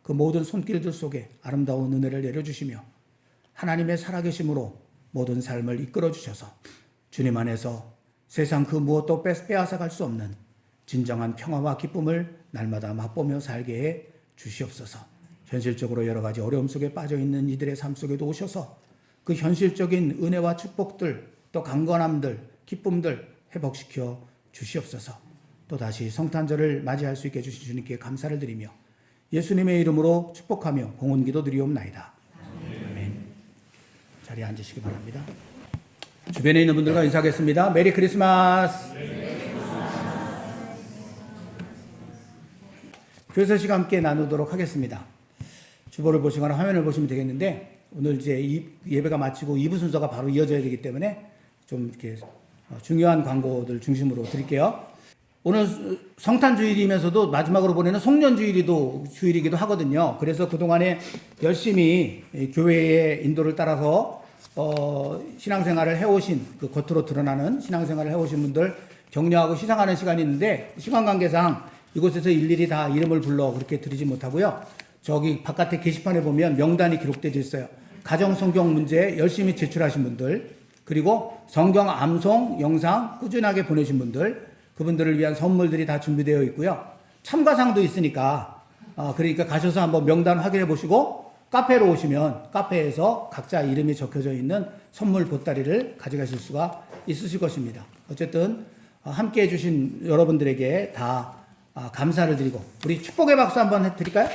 그 모든 손길들 속에 아름다운 은혜를 내려주시며 하나님의 살아계심으로 모든 삶을 이끌어 주셔서 주님 안에서 세상 그 무엇도 빼앗아 갈 수 없는 진정한 평화와 기쁨을 날마다 맛보며 살게 해 주시옵소서. 현실적으로 여러 가지 어려움 속에 빠져 있는 이들의 삶 속에도 오셔서 그 현실적인 은혜와 축복들, 또 강건함들, 기쁨들 회복시켜 주시옵소서. 또다시 성탄절을 맞이할 수 있게 해주신 주님께 감사를 드리며 예수님의 이름으로 축복하며 공헌기도 드리옵나이다. 아멘. 자리에 앉으시기 바랍니다. 주변에 있는 분들과 인사하겠습니다. 메리 크리스마스. 교회서식 함께 나누도록 하겠습니다. 주보를 보시거나 화면을 보시면 되겠는데, 오늘 이제 예배가 마치고 2부 순서가 바로 이어져야 되기 때문에 좀 이렇게 중요한 광고들 중심으로 드릴게요. 오늘 성탄주일이면서도 마지막으로 보내는 송년주일이도 주일이기도 하거든요. 그래서 그동안에 열심히 교회의 인도를 따라서 신앙생활을 해오신, 그 겉으로 드러나는 신앙생활을 해오신 분들 격려하고 시상하는 시간이 있는데, 시간 관계상 이곳에서 일일이 다 이름을 불러 그렇게 드리지 못하고요. 저기 바깥에 게시판에 보면 명단이 기록되어 있어요. 가정 성경 문제 열심히 제출하신 분들, 그리고 성경 암송 영상 꾸준하게 보내신 분들, 그분들을 위한 선물들이 다 준비되어 있고요. 참가상도 있으니까 그러니까 가셔서 한번 명단 확인해 보시고 카페로 오시면 카페에서 각자 이름이 적혀져 있는 선물 보따리를 가져가실 수가 있으실 것입니다. 어쨌든 함께 해주신 여러분들에게 다 감사를 드리고 우리 축복의 박수 한번 해드릴까요?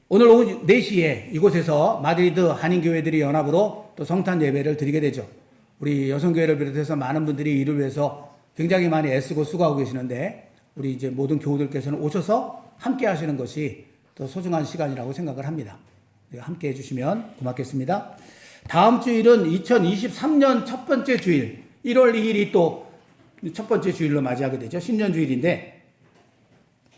오늘 오후 4시에 이곳에서 마드리드 한인교회들이 연합으로 또 성탄 예배를 드리게 되죠. 우리 여성교회를 비롯해서 많은 분들이 이를 위해서 굉장히 많이 애쓰고 수고하고 계시는데, 우리 이제 모든 교우들께서는 오셔서 함께 하시는 것이 또 소중한 시간이라고 생각을 합니다. 함께 해주시면 고맙겠습니다. 다음 주일은 2023년 첫 번째 주일, 1월 2일이 또 첫 번째 주일로 맞이하게 되죠. 신년주일인데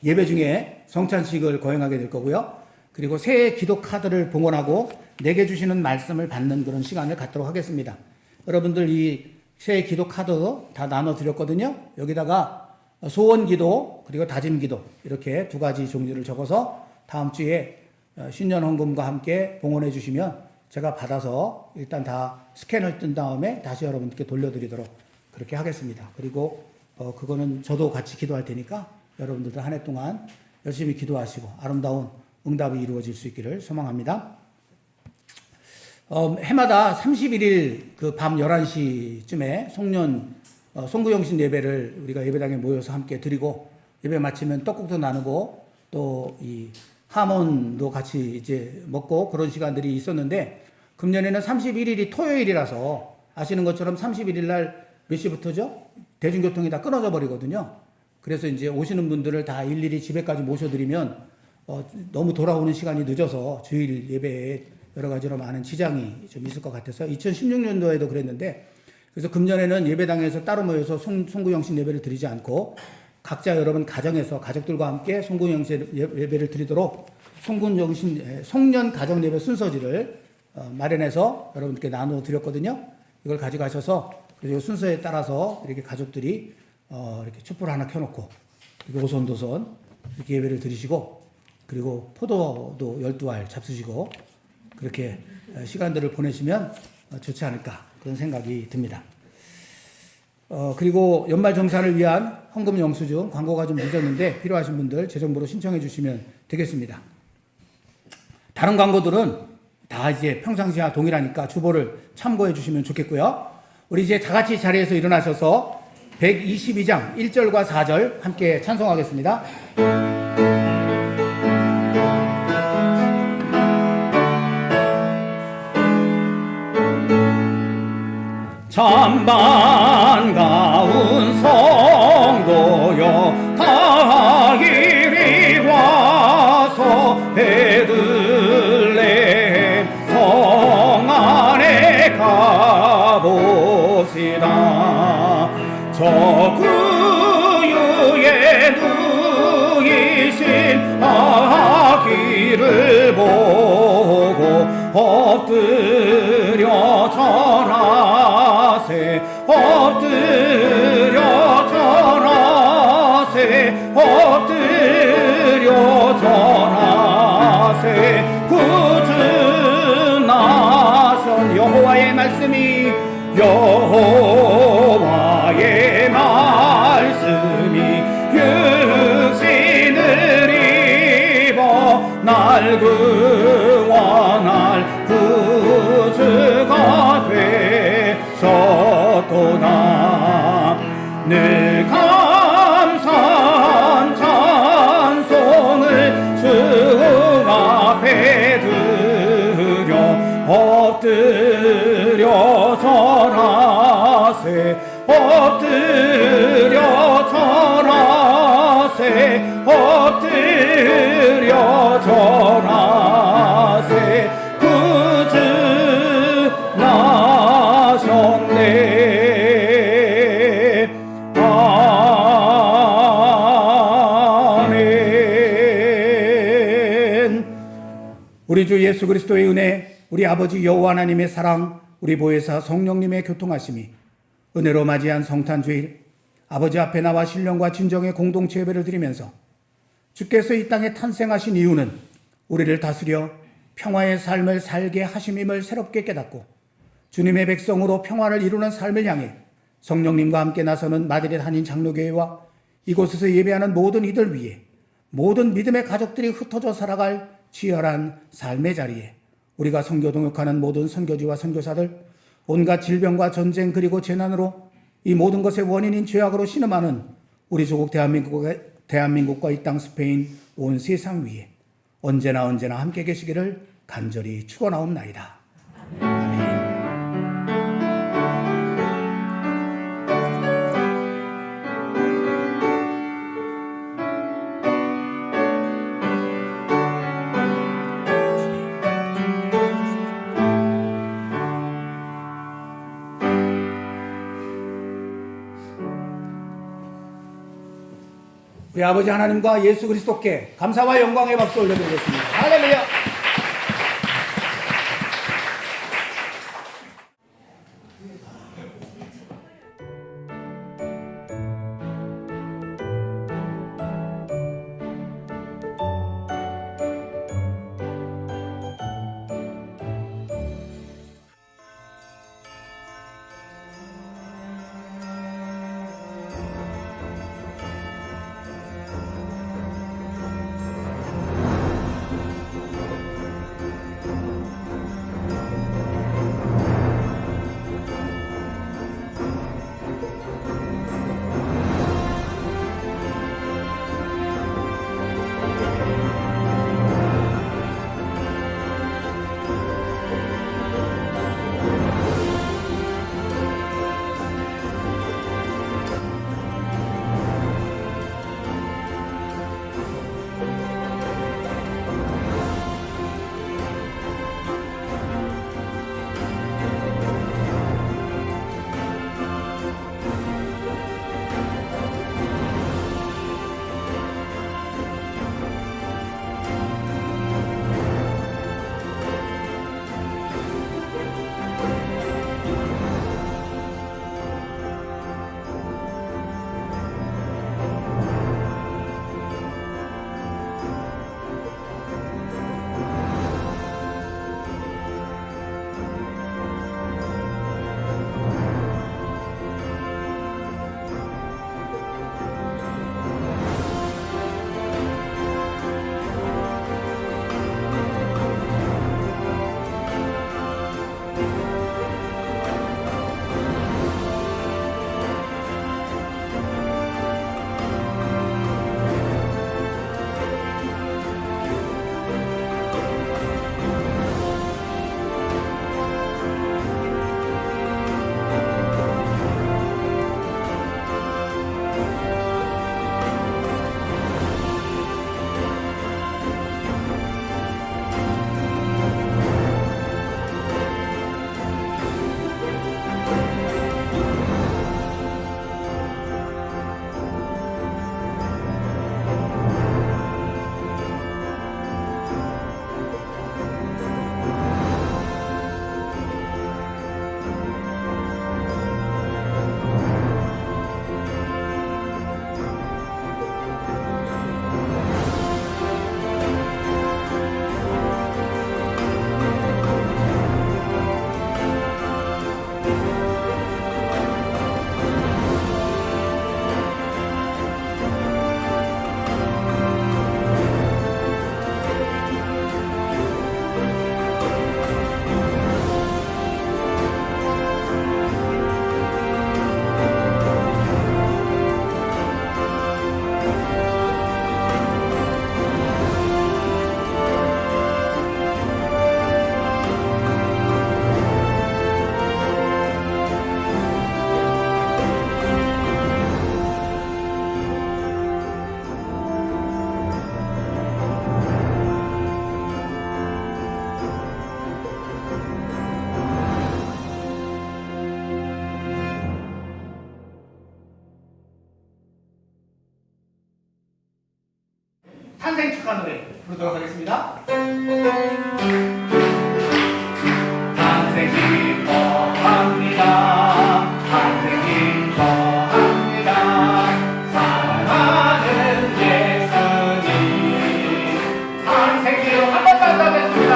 예배 중에 성찬식을 거행하게 될 거고요. 그리고 새해 기도 카드를 봉헌하고 내게 주시는 말씀을 받는 그런 시간을 갖도록 하겠습니다. 여러분들 이 새 기도 카드 다 나눠드렸거든요. 여기다가 소원 기도 그리고 다짐 기도 이렇게 두 가지 종류를 적어서 다음 주에 신년 헌금과 함께 봉헌해 주시면 제가 받아서 일단 다 스캔을 뜬 다음에 다시 여러분께 돌려드리도록 그렇게 하겠습니다. 그리고 그거는 저도 같이 기도할 테니까 여러분들도 한 해 동안 열심히 기도하시고 아름다운 응답이 이루어질 수 있기를 소망합니다. 해마다 31일 그 밤 11시쯤에 송구영신 예배를 우리가 예배당에 모여서 함께 드리고 예배 마치면 떡국도 나누고 또 이 하몬도 같이 이제 먹고 그런 시간들이 있었는데 금년에는 31일이 토요일이라서 아시는 것처럼 31일 날 몇 시부터죠? 대중교통이 다 끊어져 버리거든요. 그래서 이제 오시는 분들을 다 일일이 집에까지 모셔드리면 너무 돌아오는 시간이 늦어서 주일 예배에 여러 가지로 많은 지장이 좀 있을 것 같아서 2016년도에도 그랬는데 그래서 금년에는 예배당에서 따로 모여서 송구영신 예배를 드리지 않고 각자 여러분 가정에서 가족들과 함께 송구영신 예배를 드리도록 송년 가정 예배 순서지를 마련해서 여러분께 나누어 드렸거든요. 이걸 가져가셔서 그리고 순서에 따라서 이렇게 가족들이 이렇게 촛불 하나 켜놓고 그리고 오손도손 이렇게 예배를 드리시고 그리고 포도도 12알 잡수시고 그렇게 시간들을 보내시면 좋지 않을까 그런 생각이 듭니다. 그리고 연말 정산을 위한 헌금 영수증 광고가 좀 늦었는데 필요하신 분들 제 정보로 신청해 주시면 되겠습니다. 다른 광고들은 다 이제 평상시와 동일하니까 주보를 참고해 주시면 좋겠고요. 우리 이제 다 같이 자리에서 일어나셔서 122장 1절과 4절 함께 찬송하겠습니다. 참 반가운 성도여 다 이리 와서 베들레헴 성 안에 가보시다. 저 구유에 누이신 아기를 보고 엎드려 절하세 엎드려 절하세 엎드려 절하세 구주나선 여호와의 말씀이 여호와의 말씀이 육신을 입어 날 구원할 구주가 되셨도다. 늘 감사한 찬송을 주 앞에 드려 엎드려 절하세 엎드려 절하세 엎드려 절하세 구주 나셨네. 아멘. 우리 주 예수 그리스도의 은혜, 우리 아버지 여호와 하나님의 사랑, 우리 보혜사 성령님의 교통하심이 은혜로 맞이한 성탄 주일 아버지 앞에 나와 신령과 진정의 공동체 예배를 드리면서 주께서 이 땅에 탄생하신 이유는 우리를 다스려 평화의 삶을 살게 하심임을 새롭게 깨닫고 주님의 백성으로 평화를 이루는 삶을 향해 성령님과 함께 나서는 마드리드 한인 장로교회와 이곳에서 예배하는 모든 이들 위해 모든 믿음의 가족들이 흩어져 살아갈 치열한 삶의 자리에 우리가 선교 동역하는 모든 선교지와 선교사들, 온갖 질병과 전쟁 그리고 재난으로 이 모든 것의 원인인 죄악으로 신음하는 우리 조국 대한민국과 이 땅 스페인 온 세상 위에 언제나 함께 계시기를 간절히 축원하옵나이다. 아멘. 우리 아버지 하나님과 예수 그리스도께 감사와 영광의 박수 올려드리겠습니다. 할렐루야. 부르도록 하겠습니다. 탄생 기뻐합니다. 탄생 기뻐합니다. 사랑하는 예수님. 탄생 기뻐 한번 더 하겠습니다.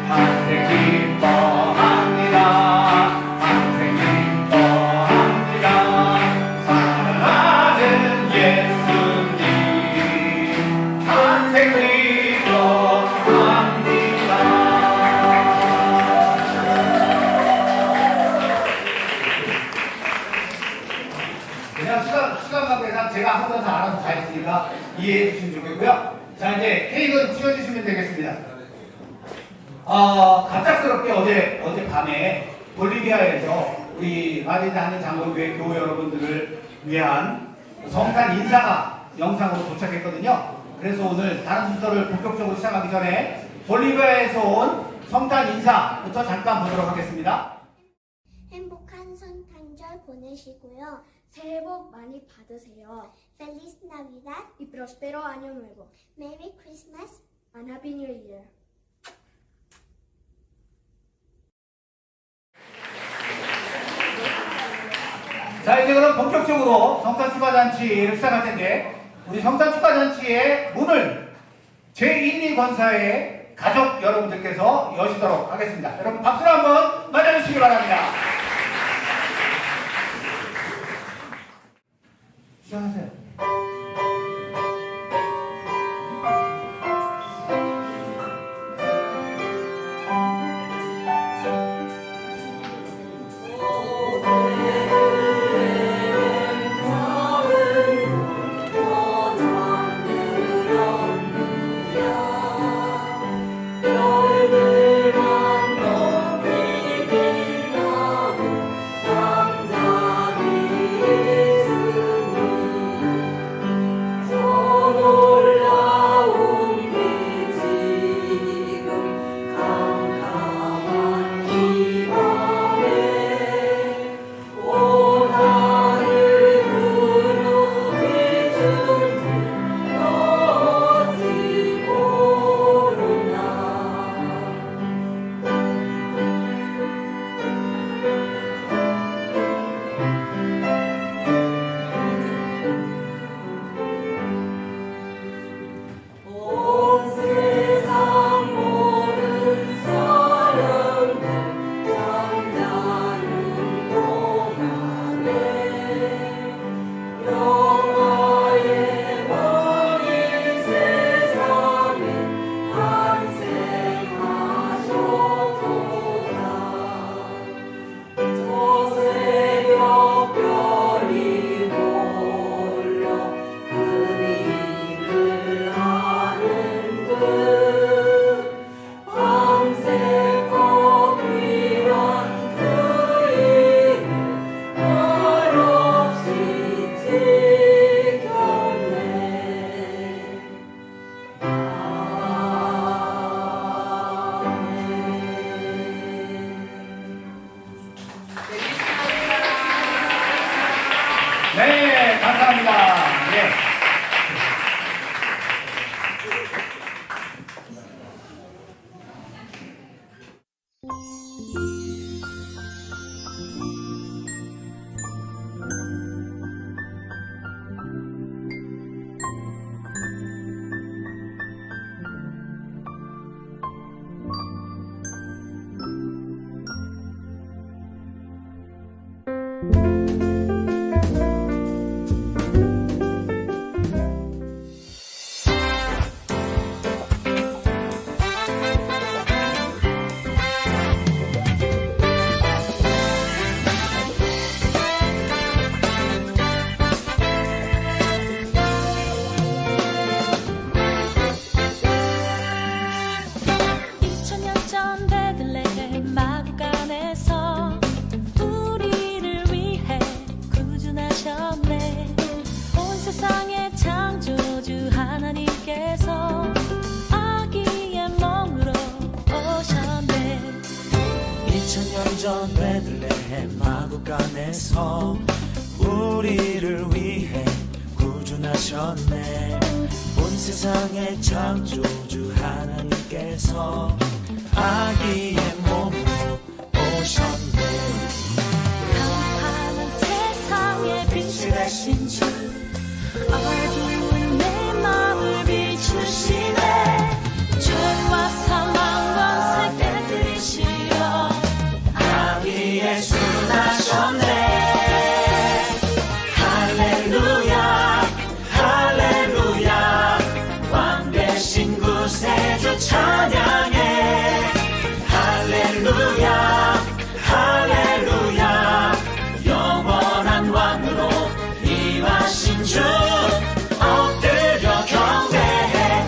탄생 기뻐합니다. 탄생 기뻐합니다. 사랑하는 예수님. 탄생 기뻐합니다. 그냥 시간 관계상 제가 한 번 다 알아서 다 했으니까 이해해 주시면 좋겠고요. 자, 이제 케이크는 치워주시면 되겠습니다. 갑작스럽게 어젯밤에 볼리비아에서 우리 마드리드 한인 장로교회 교회 여러분들을 위한 성탄 인사가 영상으로 도착했거든요. 그래서 오늘 다른 순서를 본격적으로 시작하기 전에 볼리비아에서 온 성탄 인사부터 잠깐 보도록 하겠습니다. 행복한 성탄절 보내시고요. 새해 복 많이 받으세요. Feliz Navidad y próspero año nuevo. Merry Christmas And Happy New Year. 자, 이제 그럼 본격적으로 성탄 축하잔치를 시작할 텐데, 우리 성탄 축하잔치의 문을 제1리 권사의 가족 여러분들께서 여시도록 하겠습니다. 여러분 박수로 한번 맞아주시기 바랍니다. 시작하세요. 네, 감사합니다. 네. 전 베들레헴 마구간에서 우리를 위해 구준하셨네. 온 세상의 창조주 하나님께서 아기의 몸으로 오셨네. 평판한 세상의 빛이 되신 주 어두운 내 마음을 비추시네. 죄와 사망과 살 깨뜨리시려 아기 예수 나셨네. 할렐루야 할렐루야 왕 대신 구세주 찬양해. 할렐루야 할렐루야 영원한 왕으로 임하신 주 엎드려 경배해.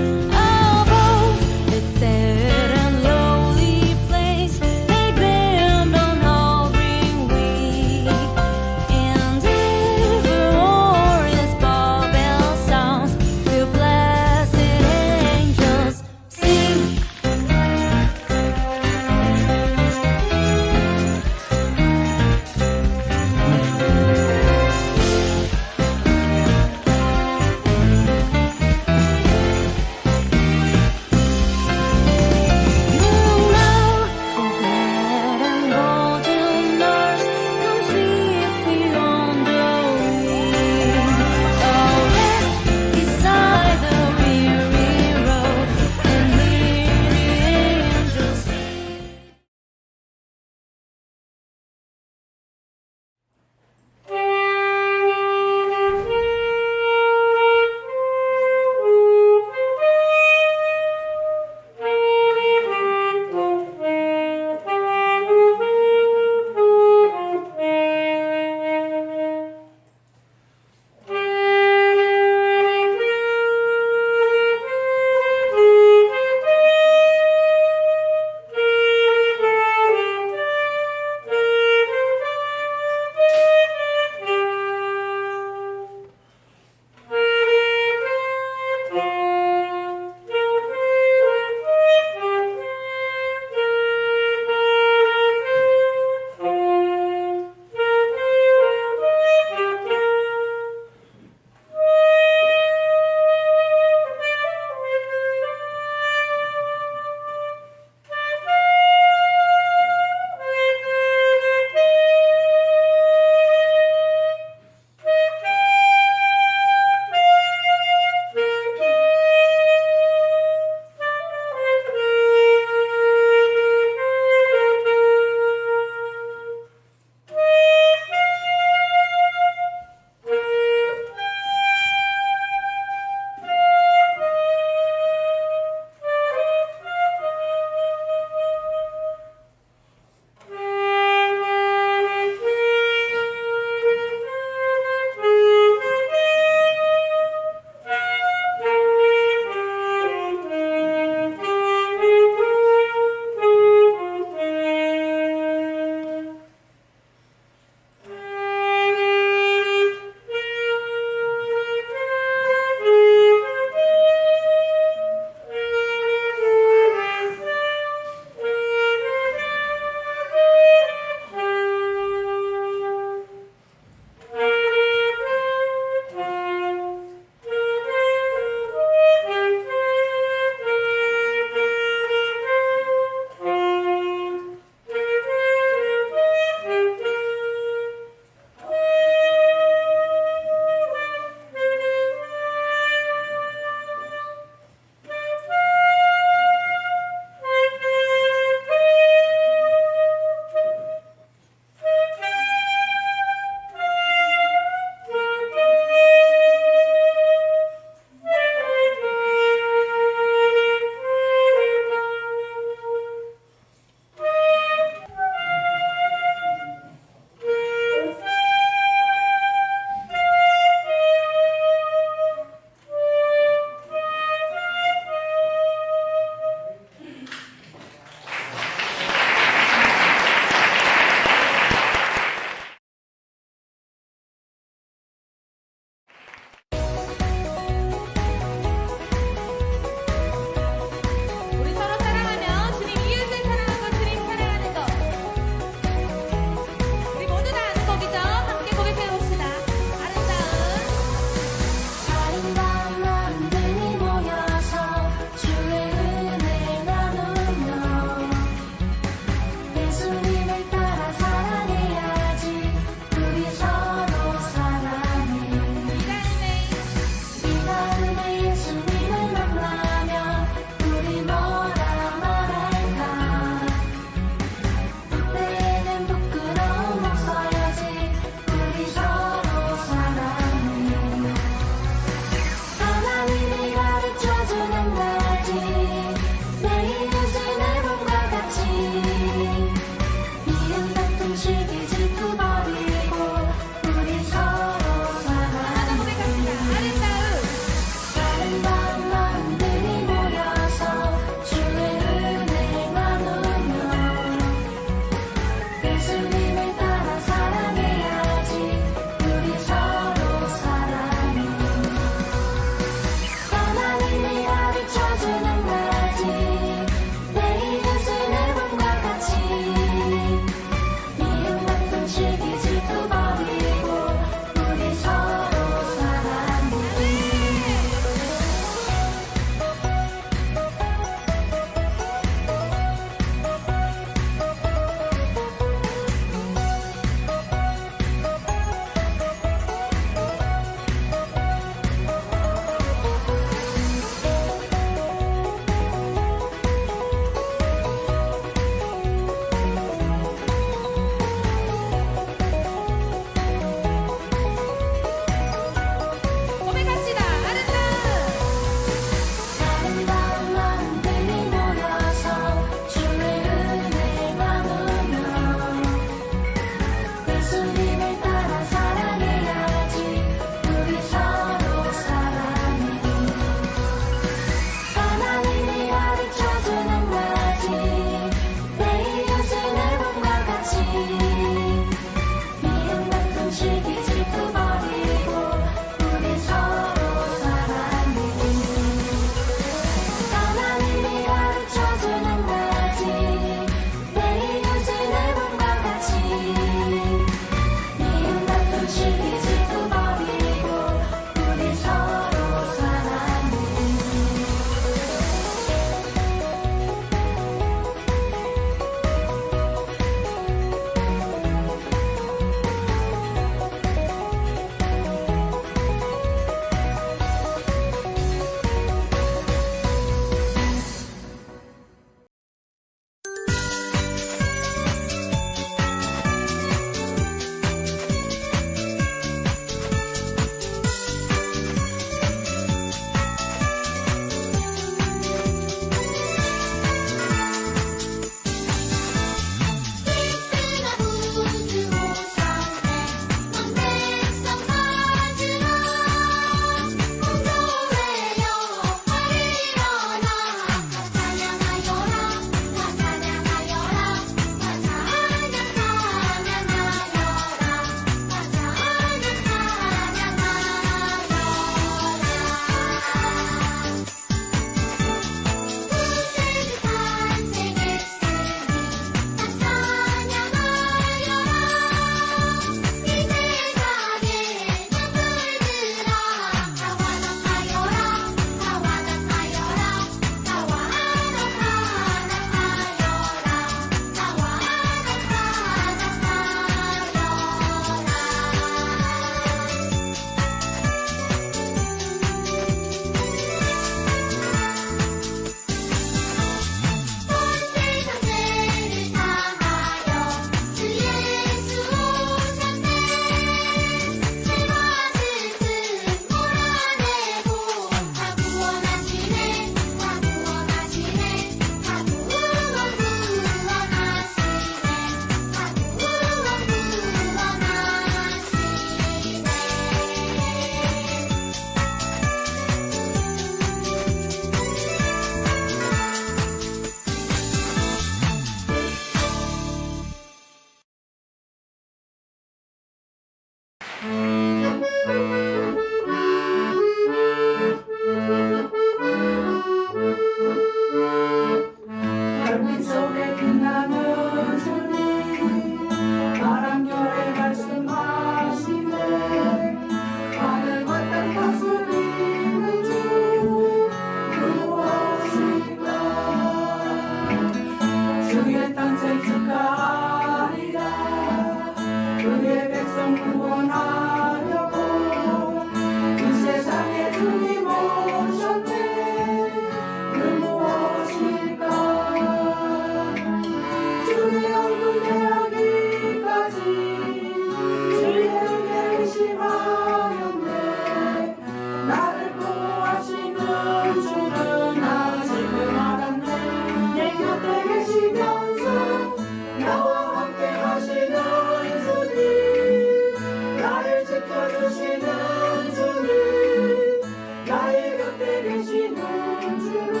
곁에 계시는 주는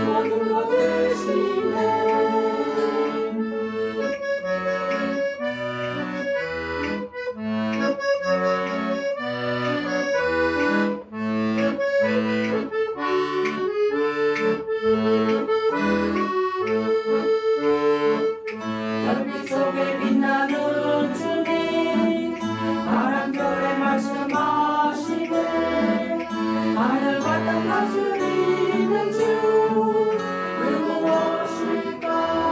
모든 것 되시네. 별빛 속에 빛나는 주님 바람결에 말씀하시네. 하늘과 땅 다스리는 주 그 무엇일까.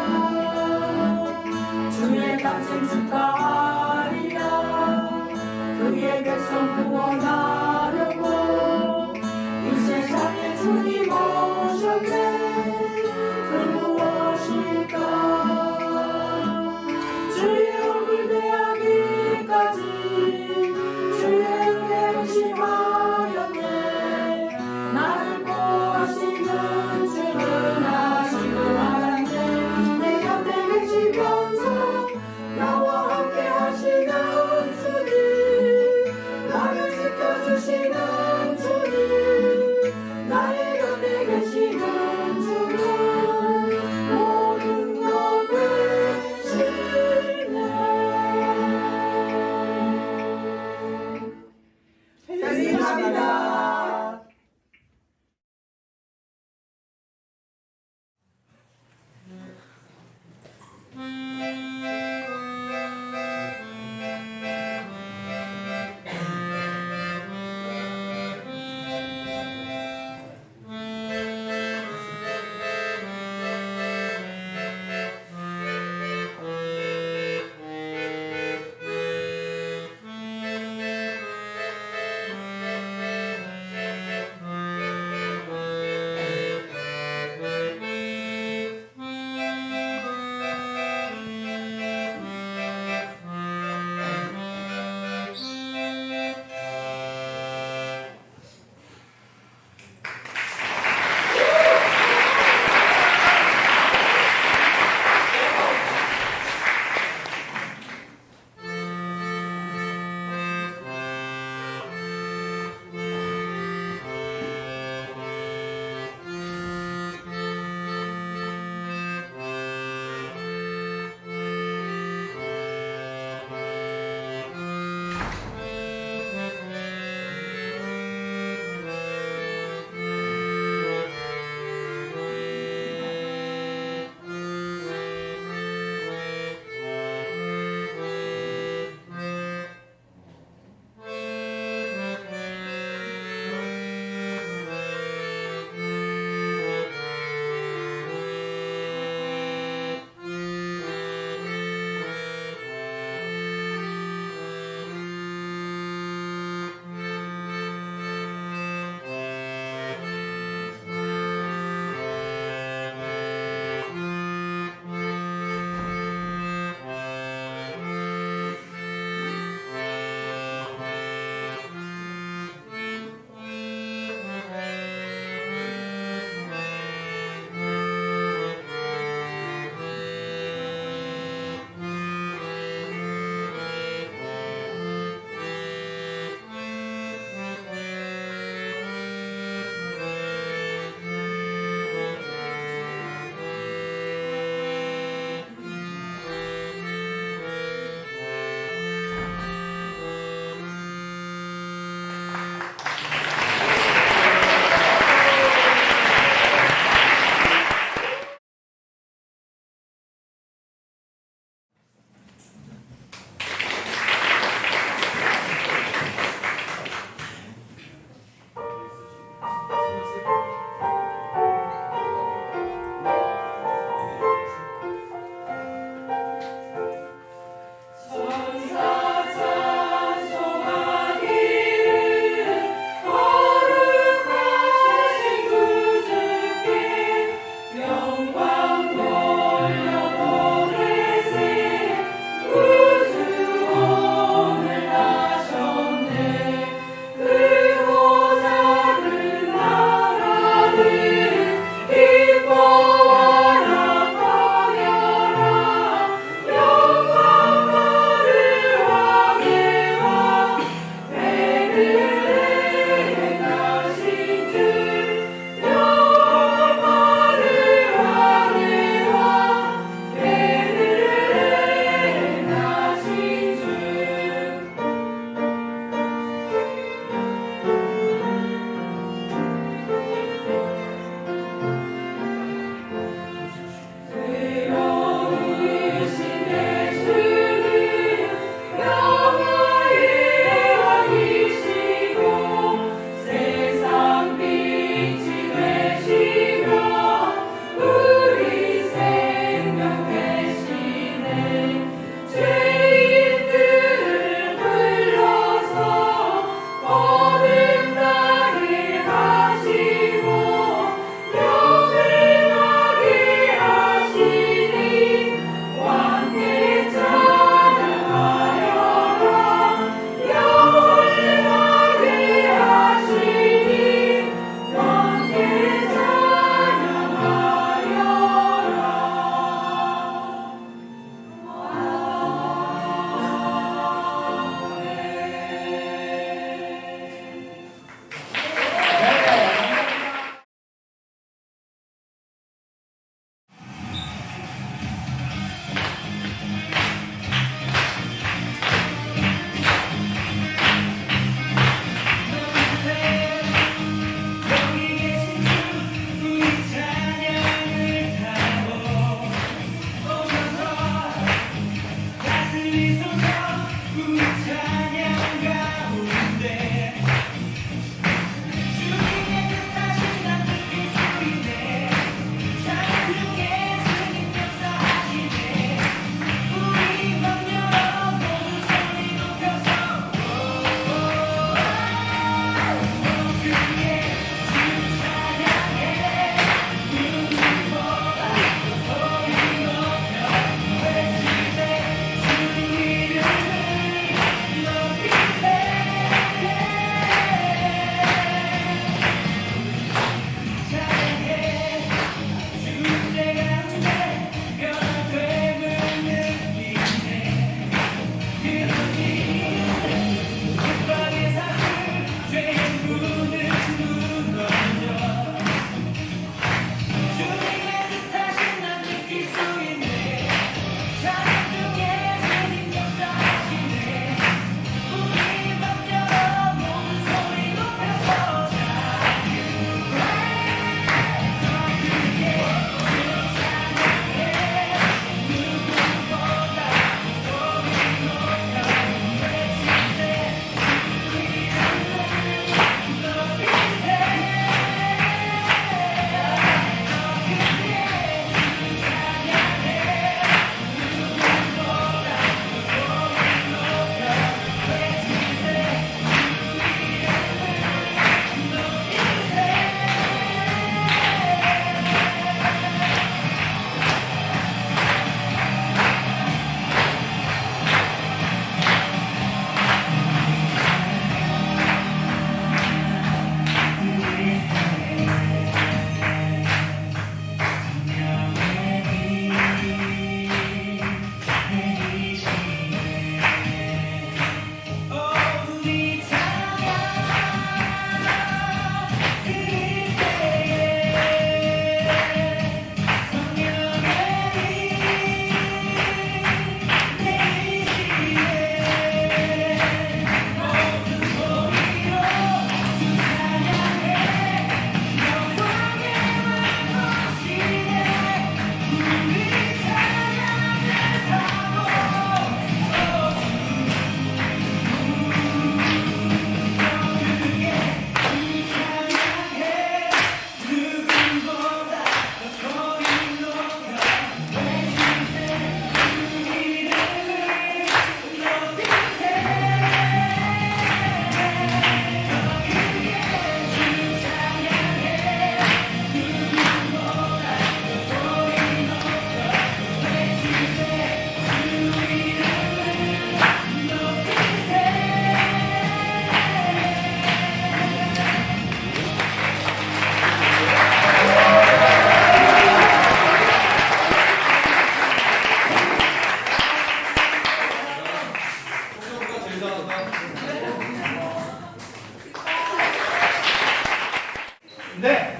네,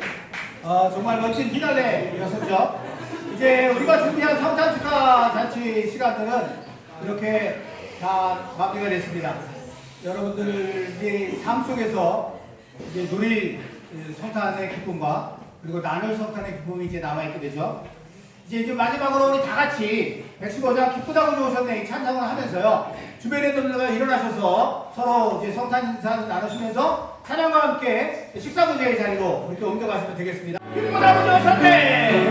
정말 멋진 피날레였었죠. 이제 우리가 준비한 성탄 축하 잔치 시간들은 이렇게 다 마무리가 됐습니다. 여러분들이 삶 속에서 이제 누릴 성탄의 기쁨과 그리고 나눌 성탄의 기쁨이 이제 남아있게 되죠. 이제 마지막으로 우리 다 같이 백수고자 기쁘다고 좋으셨네 이 찬양을 하면서요. 주변에 분들과 일어나셔서 서로 이제 성탄 인사를 나누시면서 찬양과 함께 식사 문제의 자리로 이렇게 옮겨가시면 되겠습니다. 기쁘다고 좋으셨네.